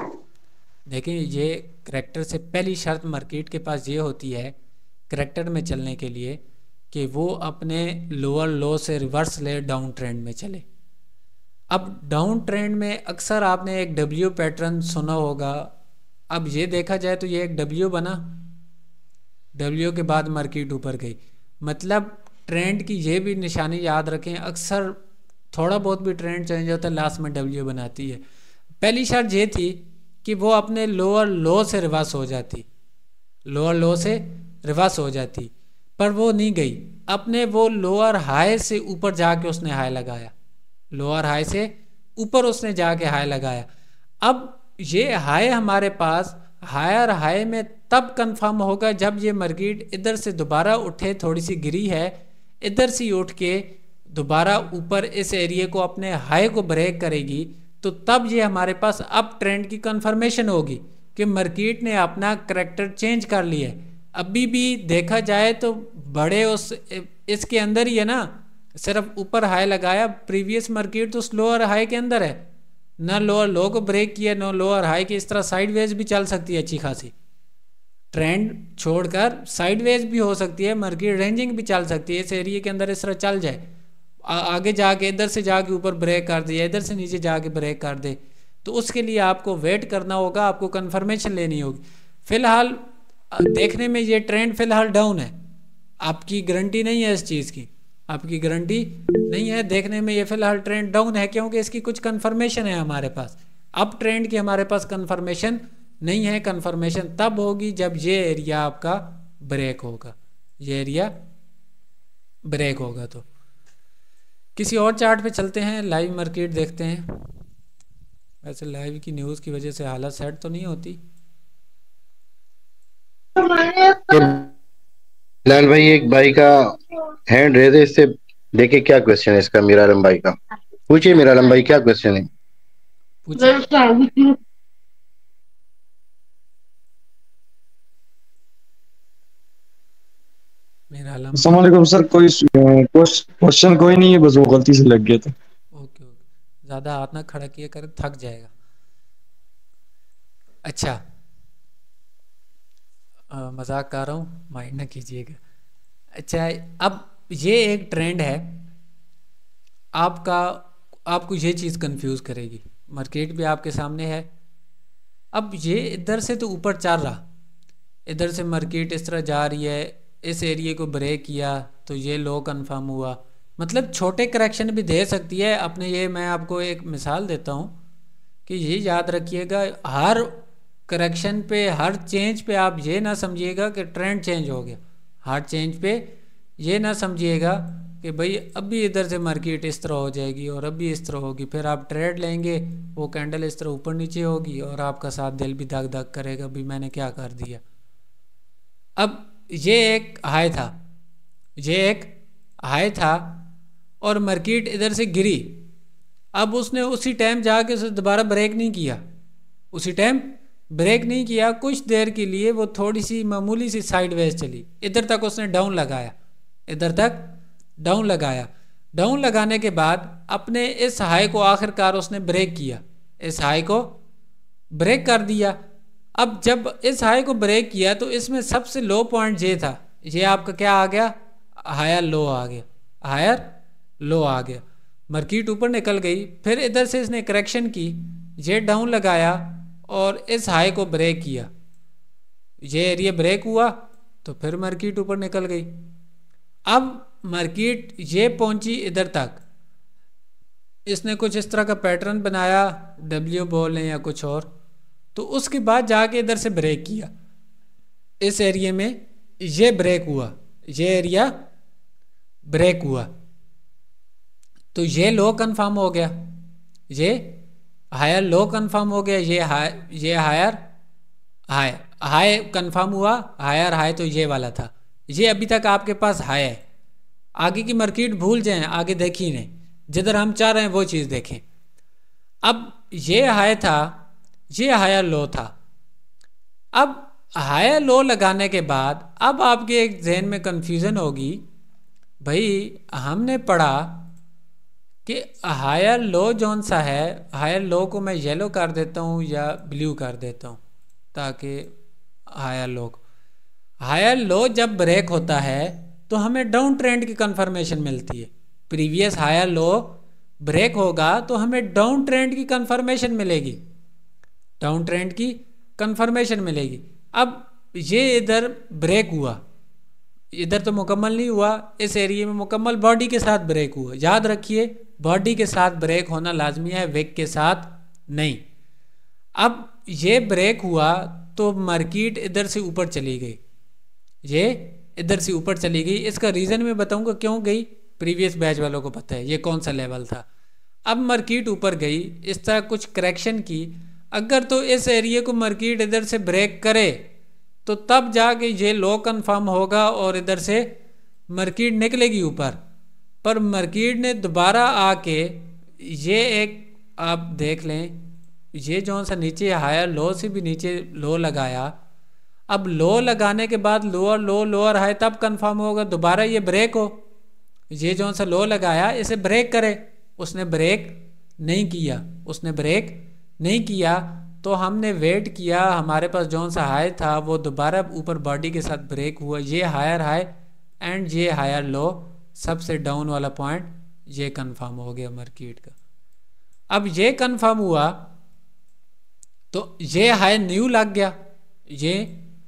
देखिए ये करेक्टर से पहली शर्त मार्केट के पास ये होती है करेक्टर में चलने के लिए कि वो अपने लोअर लो से रिवर्स ले डाउन ट्रेंड में चले। अब डाउन ट्रेंड में अक्सर आपने एक डब्ल्यू पैटर्न सुना होगा। अब ये देखा जाए तो ये एक डब्ल्यू बना, डब्ल्यू के बाद मार्केट ऊपर गई, मतलब ट्रेंड की ये भी निशानी याद रखें, अक्सर थोड़ा बहुत भी ट्रेंड चेंज होता है लास्ट में डब्ल्यू बनाती है। पहली शर्त ये थी कि वो अपने लोअर लो से रिवर्स हो जाती, लोअर लो से रिवर्स हो जाती, पर वो नहीं गई, अपने वो लोअर हाई से ऊपर जाके उसने हाई लगाया, लोअर हाई से ऊपर उसने जाके हाई लगाया। अब ये हाई हमारे पास हायर हाई में तब कंफर्म होगा जब ये मार्केट इधर से दोबारा उठे, थोड़ी सी गिरी है, इधर से उठ के दोबारा ऊपर इस एरिया को अपने हाई को ब्रेक करेगी, तो तब ये हमारे पास अप ट्रेंड की कंफर्मेशन होगी कि मार्केट ने अपना करैक्टर चेंज कर लिया है। अभी भी देखा जाए तो बड़े उस इसके अंदर ही है ना, सिर्फ ऊपर हाई लगाया, प्रीवियस मार्केट तो स्लोअर हाई के अंदर है ना, लोअर लो को ब्रेक किया ना लोअर हाई की। इस तरह साइडवेज भी चल सकती है अच्छी खासी, ट्रेंड छोड़कर साइडवेज भी हो सकती है, मार्केट रेंजिंग भी चल सकती है, इस एरिया के अंदर इस तरह चल जाए, आगे जाके इधर से जाके ऊपर ब्रेक कर दे या इधर से नीचे जाके ब्रेक कर दे, तो उसके लिए आपको वेट करना होगा, आपको कंफर्मेशन लेनी होगी। फिलहाल देखने में ये ट्रेंड फिलहाल डाउन है, आपकी गारंटी नहीं है इस चीज़ की, आपकी गारंटी नहीं है, देखने में ये फिलहाल ट्रेंड डाउन है क्योंकि इसकी कुछ कंफर्मेशन है हमारे पास, अप ट्रेंड की हमारे पास कंफर्मेशन नहीं है। कंफर्मेशन तब होगी जब ये एरिया आपका ब्रेक होगा, ये एरिया ब्रेक होगा। तो किसी और चार्ट पे चलते हैं, लाइव मार्केट देखते हैं। वैसे लाइव की न्यूज़ की वजह से हालत सेट तो नहीं होती। लाल भाई एक भाई का हैंड रेज है, इससे देखे क्या क्वेश्चन है इसका। मीरा आलम भाई का पूछिए, मीरा आलम भाई क्या क्वेश्चन है? पूछिए। मेरा आलम। अस्सलाम वालेकुम सर, कोई क्वेश्चन कोई नहीं है, बस वो गलती से लग गया था। ओके ओके, ज़्यादा हाथ ना खड़ा किया कर, थक जाएगा। अच्छा, मजाक कर रहा हूँ, माइंड ना कीजिएगा। अच्छा, अब ये एक ट्रेंड है आपका, आपको ये चीज़ कंफ्यूज करेगी। मार्केट भी आपके सामने है। अब ये इधर से तो ऊपर चल रहा, इधर से मार्केट इस तरह जा रही है, इस एरिया को ब्रेक किया तो ये लो कंफर्म हुआ। मतलब छोटे करेक्शन भी दे सकती है अपने। ये मैं आपको एक मिसाल देता हूँ कि ये याद रखिएगा, हर करेक्शन पे, हर चेंज पे आप ये ना समझिएगा कि ट्रेंड चेंज हो गया। हर चेंज पे ये ना समझिएगा कि भाई अभी इधर से मार्केट इस तरह हो जाएगी और अभी इस तरह होगी, फिर आप ट्रेड लेंगे, वो कैंडल इस तरह ऊपर नीचे होगी और आपका साथ दिल भी धक धक करेगा, भाई मैंने क्या कर दिया। अब ये एक हाई था, ये एक हाई था और मार्केट इधर से गिरी। अब उसने उसी टाइम जाके उसे दोबारा ब्रेक नहीं किया, उसी टाइम ब्रेक नहीं किया। कुछ देर के लिए वो थोड़ी सी मामूली सी साइडवेज चली, इधर तक उसने डाउन लगाया, इधर तक डाउन लगाया। डाउन लगाने के बाद अपने इस हाई को आखिरकार उसने ब्रेक किया, इस हाई को ब्रेक कर दिया। अब जब इस हाई को ब्रेक किया तो इसमें सबसे लो पॉइंट ये था, ये आपका क्या आ गया, हायर लो आ गया, हायर लो आ गया। मार्केट ऊपर निकल गई, फिर इधर से इसने करेक्शन की, ये डाउन लगाया और इस हाई को ब्रेक किया, ये एरिया ब्रेक हुआ तो फिर मार्केट ऊपर निकल गई। अब मार्केट ये पहुंची इधर तक, इसने कुछ इस तरह का पैटर्न बनाया, डब्ल्यू बोलें या कुछ और, तो उसके बाद जाके इधर से ब्रेक किया, इस एरिया में ये ब्रेक हुआ, ये एरिया ब्रेक हुआ तो ये लो कंफर्म हो गया, ये हायर लो कंफर्म हो गया, ये हायर हाई, हाई कंफर्म हुआ, हायर हाई तो ये वाला था। ये अभी तक आपके पास हाई है, आगे की मार्केट भूल जाएं, आगे देखी नहीं, जिधर हम चाह रहे हैं वो चीज़ देखें। अब ये हाई था, ये हायर लो था। अब हायर लो लगाने के बाद अब आपके एक जहन में कंफ्यूजन होगी, भाई हमने पढ़ा कि हायर लो जौन सा है, हायर लो को मैं येलो कर देता हूँ या ब्लू कर देता हूँ ताकि हायर लो जब ब्रेक होता है तो हमें डाउन ट्रेंड की कंफर्मेशन मिलती है। प्रीवियस हायर लो ब्रेक होगा तो हमें डाउन ट्रेंड की कंफर्मेशन मिलेगी, डाउन ट्रेंड की कंफर्मेशन मिलेगी। अब ये इधर ब्रेक हुआ, इधर तो मुकम्मल नहीं हुआ, इस एरिया में मुकम्मल बॉडी के साथ ब्रेक हुआ। याद रखिए, बॉडी के साथ ब्रेक होना लाजमी है, विक के साथ नहीं। अब ये ब्रेक हुआ तो मार्केट इधर से ऊपर चली गई, ये इधर से ऊपर चली गई। इसका रीज़न मैं बताऊंगा क्यों गई, प्रीवियस बैच वालों को पता है ये कौन सा लेवल था। अब मार्केट ऊपर गई, इस तरह कुछ करेक्शन की, अगर तो इस एरिया को मार्केट इधर से ब्रेक करे तो तब जाके ये लो कंफर्म होगा और इधर से मार्केट निकलेगी ऊपर। पर मार्केट ने दोबारा आके ये एक आप देख लें, ये जो सा नीचे हायर लो से भी नीचे लो लगाया। अब लो लगाने के बाद लोअर लो लोअर हाई तब कंफर्म होगा दोबारा ये ब्रेक हो। ये जो सा लो लगाया इसे ब्रेक करे, उसने ब्रेक नहीं किया, उसने ब्रेक नहीं किया तो हमने वेट किया, हमारे पास जो सा हाई था वो दोबारा ऊपर बॉडी के साथ ब्रेक हुआ, ये हायर हाई एंड ये हायर लो, सबसे डाउन वाला पॉइंट ये कंफर्म हो गया मार्केट का। अब ये कंफर्म हुआ तो ये हाई न्यू लग गया, ये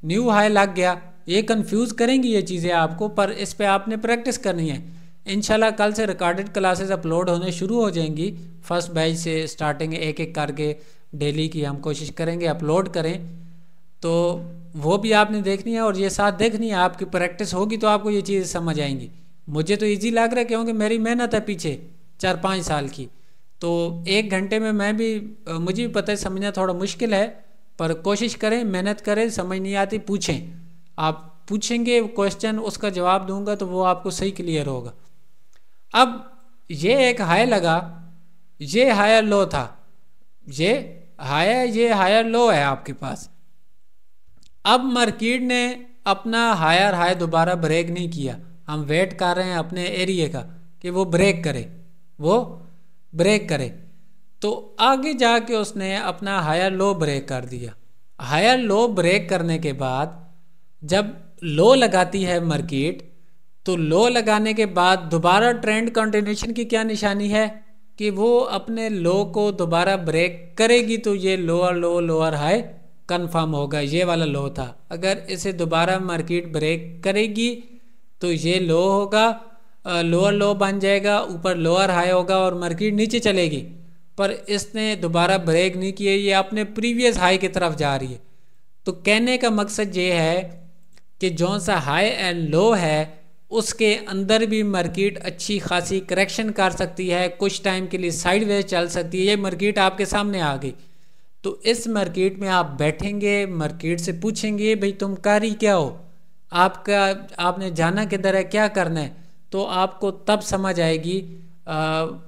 न्यू हाई लग गया। ये कंफ्यूज करेंगी ये चीज़ें आपको, पर इस पे आपने प्रैक्टिस करनी है। इंशाल्लाह कल से रिकॉर्डेड क्लासेस अपलोड होने शुरू हो जाएंगी, फर्स्ट बैच से स्टार्टिंग एक एक करके डेली की हम कोशिश करेंगे अपलोड करें, तो वो भी आपने देखनी है और ये साथ देखनी है। आपकी प्रैक्टिस होगी तो आपको ये चीज़ समझ आएंगी। मुझे तो इजी लग रहा है क्योंकि मेरी मेहनत है पीछे 4-5 साल की, तो 1 घंटे में मैं भी, मुझे भी पता है समझना थोड़ा मुश्किल है, पर कोशिश करें, मेहनत करें। समझ नहीं आती पूछें, आप पूछेंगे क्वेश्चन, उसका जवाब दूंगा तो वो आपको सही क्लियर होगा। अब ये एक हाई लगा, ये हायर लो था, ये हायर लो है आपके पास। अब मार्केट ने अपना हायर हाई दोबारा ब्रेक नहीं किया, हम वेट कर रहे हैं अपने एरिया का कि वो ब्रेक करे, वो ब्रेक करे। तो आगे जाके उसने अपना हायर लो ब्रेक कर दिया। हायर लो ब्रेक करने के बाद जब लो लगाती है मार्केट, तो लो लगाने के बाद दोबारा ट्रेंड कंटिन्यूशन की क्या निशानी है कि वो अपने लो को दोबारा ब्रेक करेगी, तो ये लोअर लो लोअर हाई कंफर्म होगा, ये वाला लो था। अगर इसे दोबारा मार्केट ब्रेक करेगी तो ये लो होगा, लोअर लो बन जाएगा, ऊपर लोअर हाई होगा और मार्केट नीचे चलेगी। पर इसने दोबारा ब्रेक नहीं किए, ये अपने प्रीवियस हाई की तरफ जा रही है। तो कहने का मकसद ये है कि जौन सा हाई एंड लो है उसके अंदर भी मार्केट अच्छी खासी करेक्शन कर सकती है, कुछ टाइम के लिए साइडवेज चल सकती है। ये मार्केट आपके सामने आ गई, तो इस मार्केट में आप बैठेंगे, मार्केट से पूछेंगे भाई तुम कर ही क्या हो, आपका आपने जाना किधर है, क्या करना है, तो आपको तब समझ आएगी।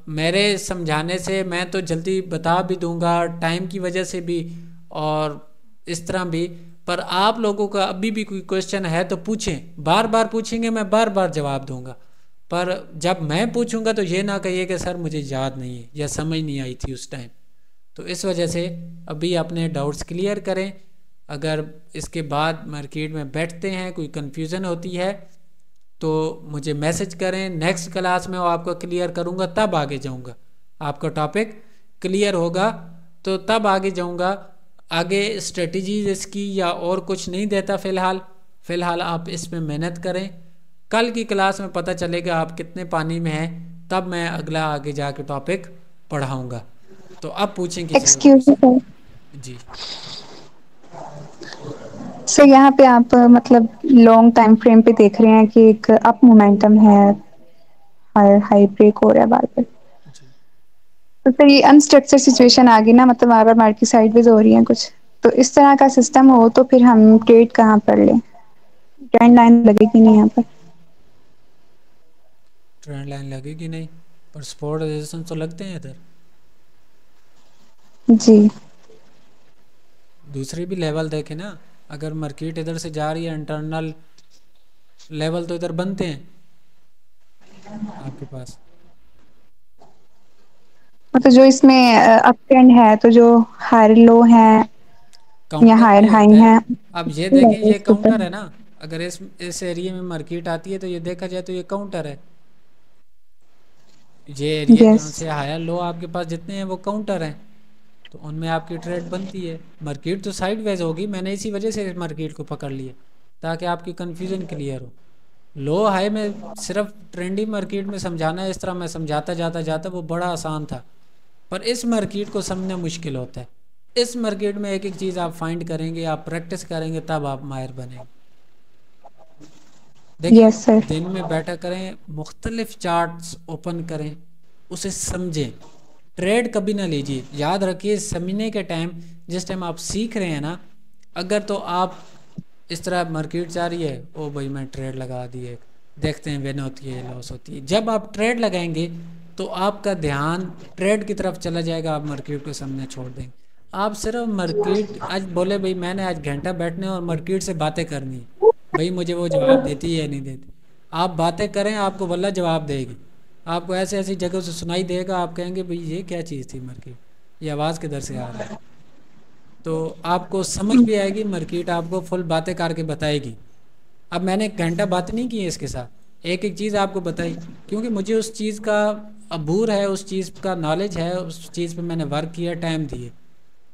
मेरे समझाने से मैं तो जल्दी बता भी दूंगा, टाइम की वजह से भी और इस तरह भी। पर आप लोगों का अभी भी कोई क्वेश्चन है तो पूछें, बार बार पूछेंगे, मैं बार बार जवाब दूंगा। पर जब मैं पूछूंगा तो ये ना कहिए कि सर मुझे याद नहीं है या समझ नहीं आई थी उस टाइम। तो इस वजह से अभी अपने डाउट्स क्लियर करें। अगर इसके बाद मार्केट में बैठते हैं कोई कन्फ्यूज़न होती है तो मुझे मैसेज करें, नेक्स्ट क्लास में वो आपको क्लियर करूँगा, तब आगे जाऊँगा। आपका टॉपिक क्लियर होगा तो तब आगे जाऊँगा। आगे स्ट्रेटजीज इसकी या और कुछ नहीं देता फ़िलहाल आप इसमें मेहनत करें। कल की क्लास में पता चलेगा आप कितने पानी में हैं, तब मैं अगला आगे जाके टॉपिक पढ़ाऊँगा। तो अब पूछें किसी एक्सक्यूज मी सर। जी सर यहाँ पे आप मतलब लॉन्ग टाइम फ्रेम पे देख रहे हैं कि एक अप मोमेंटम है, हाई हाई ब्रेक हो रहा है बार बार। जी तो सर ये अनस्ट्रक्चर सिचुएशन आ गई ना, मतलब बार बार मार्केट साइडवेज हो रही है कुछ, तो इस तरह का सिस्टम हो तो फिर हम ट्रेड कहाँ पर लें? ट्रेंड लाइन लगेगी नहीं यहाँ पर? ट्रेंड लाइन लगेगी नहीं, पर सपोर्ट रेजिस्टेंस तो लगते हैं इधर। जी दूसरे भी लेवल देखें ना, अगर मार्केट इधर से जा रही है इंटरनल लेवल तो इधर बनते हैं आपके पास। मतलब जो इसमें अप ट्रेंड है तो जो हायर लो है या काउंटर हायर भी हाई होता है। है अब ये देखें, ये इसके काउंटर ऊपर। है ना, अगर इस एरिया में मार्केट आती है तो ये देखा जाए तो ये काउंटर है। ये एरिया यस जो से हायर लो आपके पास जितने हैं वो काउंटर हैं, तो उनमें आपकी ट्रेड बनती है। मार्केट तो साइडवेज होगी, मैंने इसी वजह से मार्केट को पकड़ लिया ताकि आपकी कन्फ्यूज़न क्लियर हो। लो हाई में सिर्फ ट्रेंडी मार्केट में समझाना इस तरह मैं समझाता जाता जाता वो बड़ा आसान था, पर इस मार्केट को समझना मुश्किल होता है। इस मार्केट में एक एक चीज़ आप फाइंड करेंगे, आप प्रैक्टिस करेंगे, तब आप माहिर बनेंगे। देखिए, यस सर। दिन में बैठा करें, मुख्तलिफ चार्ट्स ओपन करें, उसे समझें, ट्रेड कभी ना लीजिए। याद रखिए समझने के टाइम, जिस टाइम आप सीख रहे हैं ना, अगर तो आप इस तरह मार्केट जा रही है, ओ भाई मैं ट्रेड लगा दिए, देखते हैं विन होती है लॉस होती है। जब आप ट्रेड लगाएंगे तो आपका ध्यान ट्रेड की तरफ चला जाएगा, आप मार्केट को सामने छोड़ देंगे। आप सिर्फ मार्केट आज बोले भाई मैंने आज घंटा बैठने और मार्केट से बातें करनी है, भाई मुझे वो जवाब देती है या नहीं देती। आप बातें करें, आपको वल्ला जवाब देगी। आपको ऐसे ऐसी जगह से सुनाई देगा, आप कहेंगे भाई ये क्या चीज़ थी मार्केट, ये आवाज़ किधर से आ रहा है। तो आपको समझ भी आएगी, मार्केट आपको फुल बातें करके बताएगी। अब मैंने एक घंटा बात नहीं की है इसके साथ, एक एक चीज़ आपको बताई, क्योंकि मुझे उस चीज़ का अबूर है, उस चीज़ का नॉलेज है, उस चीज़ पे मैंने वर्क किया, टाइम दिए।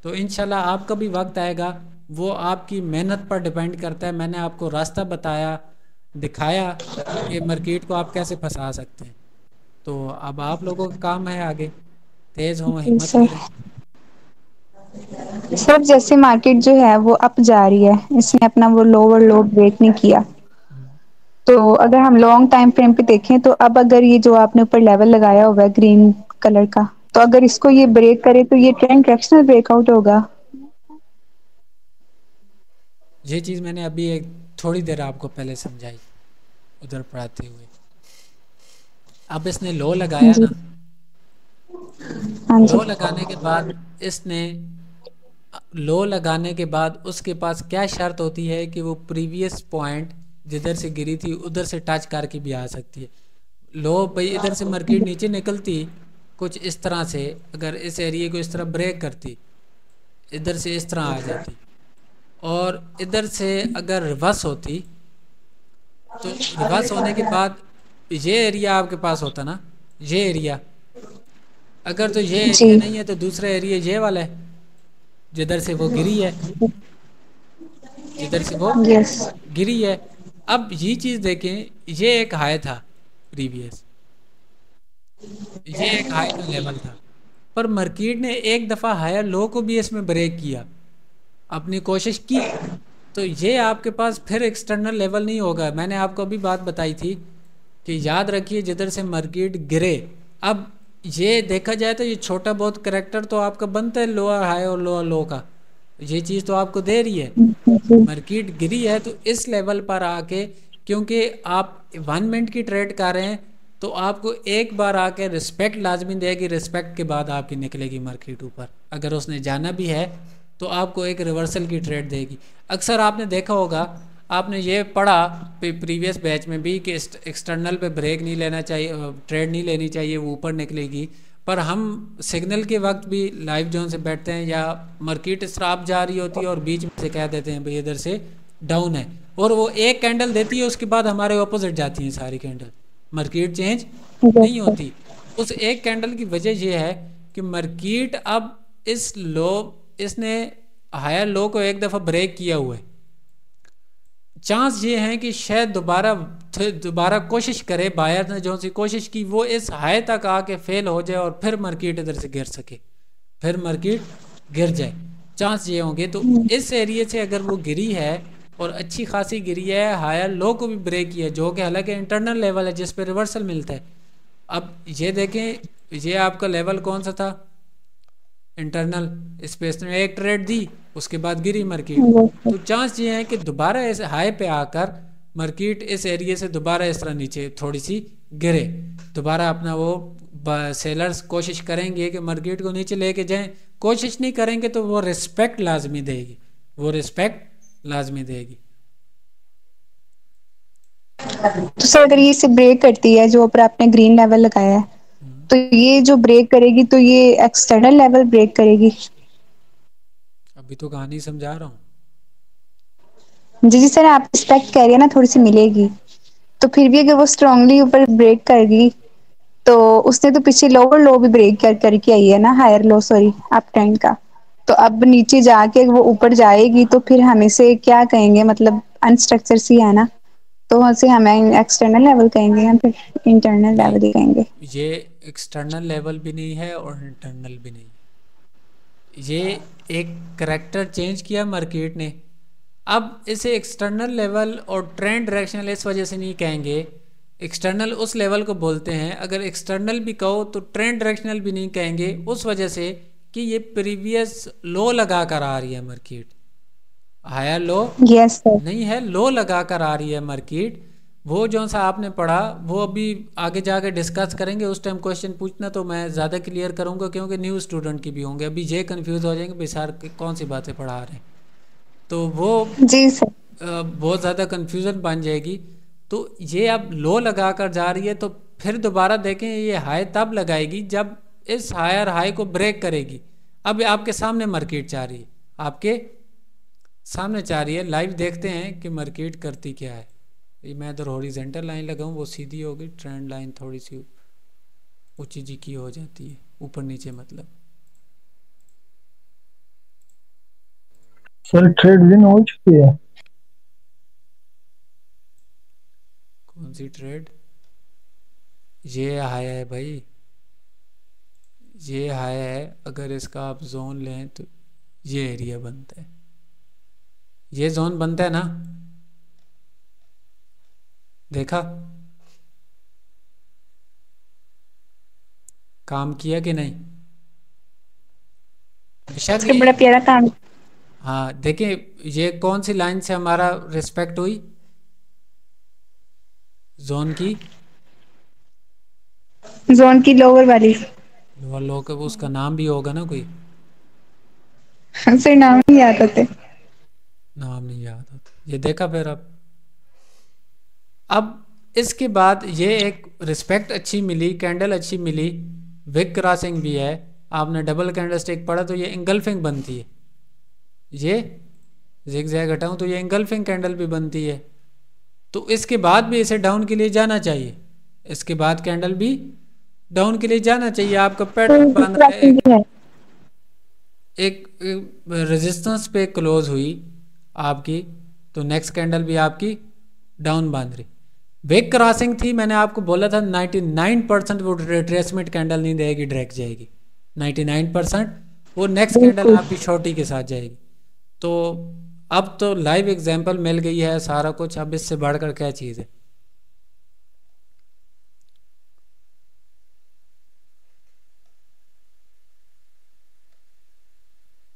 तो इंशाल्लाह आपका भी वक्त आएगा, वो आपकी मेहनत पर डिपेंड करता है। मैंने आपको रास्ता बताया, दिखाया कि मार्केट को आप कैसे फंसा सकते हैं। तो अब आप लोगों का काम है आगे, तेज़ हों, जी हिम्मत सर। करें। सर जैसे मार्केट जो है वो अप जा रही है, इसने अपना वो लोअर लो ब्रेक नहीं किया, तो अगर हम लॉन्ग टाइम फ्रेम पे देखें तो अब अगर ये जो आपने ऊपर लेवल लगाया हुआ है ग्रीन कलर का, तो अगर इसको ये ब्रेक करे तो ये ट्रेंड डायरेक्शनल ब्रेकआउट होगा? ये चीज़ मैंने अभी एक थोड़ी देर आपको पहले समझाई उधर पढ़ाते हुए। अब इसने लो लगाया जी ना, हाँ जी लो लगाने के बाद इसने लो लगाने के बाद उसके पास क्या शर्त होती है कि वो प्रीवियस पॉइंट जिधर से गिरी थी उधर से टच करके भी आ सकती है। लो भाई इधर से मार्केट नीचे निकलती कुछ इस तरह से, अगर इस एरिया को इस तरह ब्रेक करती, इधर से इस तरह आ जाती, और इधर से अगर रिवर्स होती, तो रिवर्स होने के बाद ये एरिया आपके पास होता ना, ये एरिया, अगर तो ये जी। एरिया नहीं है तो दूसरा एरिया ये वाला है जिधर से वो गिरी है, जिधर से वो यस। गिरी है। अब ये चीज देखें, ये एक हाई था प्रीवियस, ये एक हाई का लेवल था, पर मार्केट ने एक दफा हायर लो को भी इसमें ब्रेक किया, अपनी कोशिश की, तो ये आपके पास फिर एक्सटर्नल लेवल नहीं होगा। मैंने आपको अभी बात बताई थी कि याद रखिए जिधर से मार्केट गिरे, अब ये देखा जाए तो ये छोटा बहुत करेक्टर तो आपका बनता है लोअर हाई और लोअर लो का, ये चीज़ तो आपको दे रही है। मार्केट गिरी है तो इस लेवल पर आके, क्योंकि आप 1 मिनट की ट्रेड कर रहे हैं, तो आपको एक बार आके रिस्पेक्ट लाजमी देगी, रिस्पेक्ट के बाद आपकी निकलेगी मार्केट ऊपर। अगर उसने जाना भी है तो आपको एक रिवर्सल की ट्रेड देगी। अक्सर आपने देखा होगा, आपने ये पढ़ा प्रीवियस बैच में भी कि एक्सटर्नल पे ब्रेक नहीं लेना चाहिए, ट्रेड नहीं लेनी चाहिए, वो ऊपर निकलेगी। पर हम सिग्नल के वक्त भी लाइव जोन से बैठते हैं या मार्केट इस तरह अप जा रही होती है और बीच में से कह देते हैं भाई इधर से डाउन है, और वो एक कैंडल देती है, उसके बाद हमारे ऑपोजिट जाती हैं सारी कैंडल, मार्केट चेंज नहीं होती। उस एक कैंडल की वजह यह है कि मार्केट अब इस लो, इसने हायर लो को एक दफ़ा ब्रेक किया हुआ है, चांस ये है कि शायद दोबारा कोशिश करे, बायर ने जो सी कोशिश की वो इस हाई तक आके फेल हो जाए और फिर मार्केट इधर से गिर सके, फिर मार्केट गिर जाए, चांस ये होंगे। तो इस एरिया से अगर वो गिरी है और अच्छी खासी गिरी है, हायर लो को भी ब्रेक किया, जो कि हालांकि इंटरनल लेवल है जिस पे रिवर्सल मिलता है। अब ये देखें, ये आपका लेवल कौन सा था, इंटरनल, इस पे इसने एक ट्रेड दी, उसके बाद गिरी मार्केट, तो चांस ये है कि दोबारा इस हाई पे आकर मार्केट इस एरिया से दोबारा इस तरह नीचे थोड़ी सी गिरे, दोबारा अपना वो सेलर्स कोशिश करेंगे कि मार्केट को नीचे लेके जाएं, कोशिश नहीं करेंगे तो वो रिस्पेक्ट लाजमी देगी, वो रिस्पेक्ट लाजमी देगी। तो सर अगर ये इसे ब्रेक करती है जो ऊपर आपने ग्रीन लेवल लगाया है, तो ये जो ब्रेक करेगी तो ये एक्सटर्नल लेवल ब्रेक करेगी? अभी तो कहानी समझा रहा हूँ। जी जी सर, आप रिस्पेक्ट कह रही है ना थोड़ी सी मिलेगी, तो फिर भी अगर वो स्ट्रांगली ऊपर ब्रेक करेगी तो उसने तो पीछे लोअर लो भी ब्रेक करके आई है ना, higher low sorry up trend का, तो अब नीचे जाके वो ऊपर जाएगी तो फिर हम इसे क्या कहेंगे, मतलब अनस्ट्रक्चर सी है ना, तो उसे हमें एक्सटर्नल लेवल कहेंगे या फिर इंटरनल नहीं, लेवल ही कहेंगे? ये एक्सटर्नल लेवल भी नहीं है और इंटरनल भी नहीं, ये एक करेक्टर चेंज किया मार्केट ने। अब इसे एक्सटर्नल लेवल और ट्रेंड डायरेक्शनल इस वजह से नहीं कहेंगे, एक्सटर्नल उस लेवल को बोलते हैं, अगर एक्सटर्नल भी कहो तो ट्रेंड डायरेक्शनल भी नहीं कहेंगे, उस वजह से कि ये प्रीवियस लो लगा कर आ रही है market, higher low yes sir. नहीं है, लो लगा कर आ रही है मार्केट। वो जो सा आपने पढ़ा वो अभी आगे जाके डिस्कस करेंगे, उस टाइम क्वेश्चन पूछना तो मैं ज़्यादा क्लियर करूँगा, क्योंकि न्यू स्टूडेंट की भी होंगे, अभी ये कंफ्यूज हो जाएंगे भाई सर कौन सी बातें पढ़ा रहे हैं, तो वो जी सर। बहुत ज़्यादा कन्फ्यूज़न बन जाएगी। तो ये अब लो लगा कर जा रही है, तो फिर दोबारा देखें ये हाई तब लगाएगी जब इस हायर हाई को ब्रेक करेगी। अब आपके सामने मार्केट चाह रही है, आपके सामने चाह रही है, लाइव देखते हैं कि मार्केट करती क्या है। ये मैं इधर हॉरिजॉन्टल लाइन लगाऊं, वो सीधी होगी, ट्रेंड लाइन थोड़ी सी ऊंची जी की हो जाती है, ऊपर नीचे मतलब। सर ट्रेड विन हो चुकी है। कौन सी ट्रेड? ये हाई है भाई, ये हाई है, अगर इसका आप जोन लें तो ये एरिया बनता है, ये जोन बनता है ना, देखा काम किया कि नहीं? बेशक बड़ा प्यारा काम। हाँ देखिए, ये कौन सी लाइन से हमारा रिस्पेक्ट हुई जोन की? जोन की लोअर वाली। लोअर लो का उसका नाम भी होगा ना कोई, सर नाम नहीं याद आते। नाम नहीं याद होता, ये देखा फिर। अब इसके बाद ये एक रिस्पेक्ट अच्छी मिली, कैंडल अच्छी मिली, विक क्रॉसिंग भी है, आपने डबल कैंडल स्टिक पढ़ा तो ये इंगल्फिंग बनती है, ये जिग जैग हटाऊँ तो ये इंगल्फिंग कैंडल भी बनती है। तो इसके बाद भी इसे डाउन के लिए जाना चाहिए, इसके बाद कैंडल भी डाउन के लिए जाना चाहिए। आपका पैटर्न बन रहा है, एक रेजिस्टेंस पे क्लोज हुई आपकी, तो नेक्स्ट कैंडल भी आपकी डाउन बांध रही। वेक क्रॉसिंग थी, मैंने आपको बोला था 99% वो रिट्रेसमेंट कैंडल नहीं देगी, डायरेक्ट जाएगी 99%, वो नेक्स्ट कैंडल आपकी छोटी के साथ जाएगी। तो अब तो लाइव एग्जांपल मिल गई है सारा कुछ, अब इससे बढ़कर क्या चीज़ है।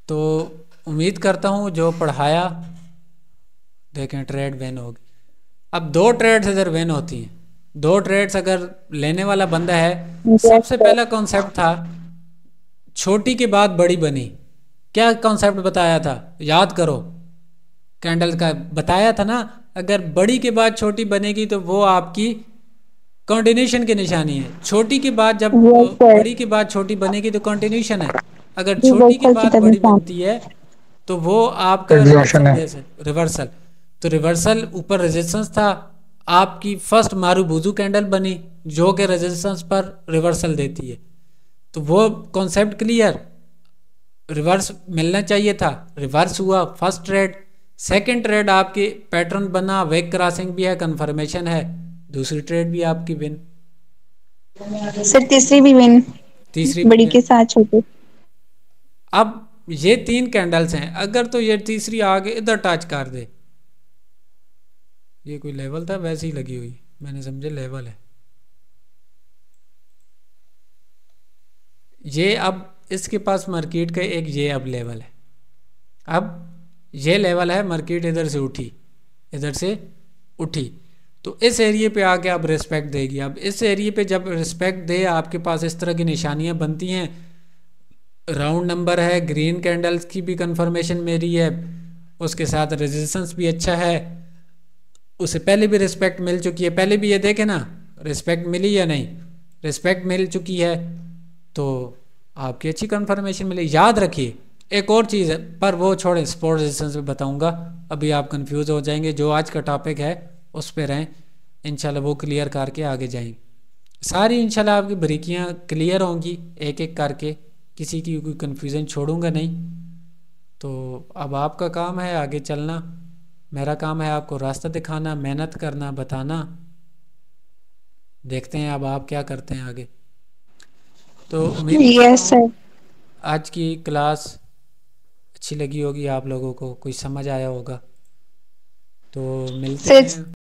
तो उम्मीद करता हूँ जो पढ़ाया, देखें ट्रेड विन होगी। अब 2 ट्रेड्स अगर विन होती हैं, 2 ट्रेड्स अगर लेने वाला बंदा है, सबसे पहला कॉन्सेप्ट था छोटी के बाद बड़ी बनी। क्या कॉन्सेप्ट बताया था, याद करो, कैंडल का बताया था ना, अगर बड़ी के बाद छोटी बनेगी तो वो आपकी कंटिन्यूशन की निशानी है। छोटी के बाद जब बड़ी के बाद छोटी बनेगी तो कंटिन्यूशन है, अगर छोटी के बाद बड़ी बनती है तो वो आपका रिवर्सल। तो रिवर्सल ऊपर रेजिस्टेंस था, आपकी फर्स्ट मारूबुजू कैंडल बनी जो कि रेजिस्टेंस पर रिवर्सल देती है। तो वो कॉन्सेप्ट क्लियर, रिवर्स मिलना चाहिए था, रिवर्स हुआ फर्स्ट ट्रेड। सेकंड ट्रेड आपकी पैटर्न बना, वेक क्रॉसिंग भी है, कंफर्मेशन है, दूसरी ट्रेड भी आपकी विन। सर तीसरी भी विन, तीसरी बड़ी के साथ छोटी। अब ये 3 कैंडल्स हैं, अगर तो ये तीसरी आगे इधर टच कर दे, ये कोई लेवल था वैसे ही लगी हुई, मैंने समझे लेवल है ये। अब इसके पास मार्केट का एक ये अब लेवल है, अब ये लेवल है, मार्केट इधर से उठी, इधर से उठी, तो इस एरिया पे आके अब रिस्पेक्ट देगी। अब इस एरिया पे जब रिस्पेक्ट दे, आपके पास इस तरह की निशानियां बनती हैं, राउंड नंबर है, ग्रीन कैंडल्स की भी कंफर्मेशन मेरी है, उसके साथ रेजिस्टेंस भी अच्छा है, उसे पहले भी रिस्पेक्ट मिल चुकी है, पहले भी ये देखे ना रिस्पेक्ट मिली या नहीं, रिस्पेक्ट मिल चुकी है, तो आपकी अच्छी कंफर्मेशन मिली। याद रखिए एक और चीज़ है, पर वो छोड़ें, सपोर्ट रेजिस्टेंस में बताऊंगा, अभी आप कंफ्यूज हो जाएंगे। जो आज का टॉपिक है उस पर रहें, इंशाल्लाह वो क्लियर करके आगे जाएंगे। सारी इंशाल्लाह आपकी बारीकियाँ क्लियर होंगी एक एक करके, किसी की कोई कन्फ्यूज़न छोड़ूंगा नहीं। तो अब आपका काम है आगे चलना, मेरा काम है आपको रास्ता दिखाना, मेहनत करना, बताना। देखते हैं अब आप क्या करते हैं आगे। तो उम्मीद यस सर, आज की क्लास अच्छी लगी होगी आप लोगों को, कुछ समझ आया होगा। तो मिलते हैं।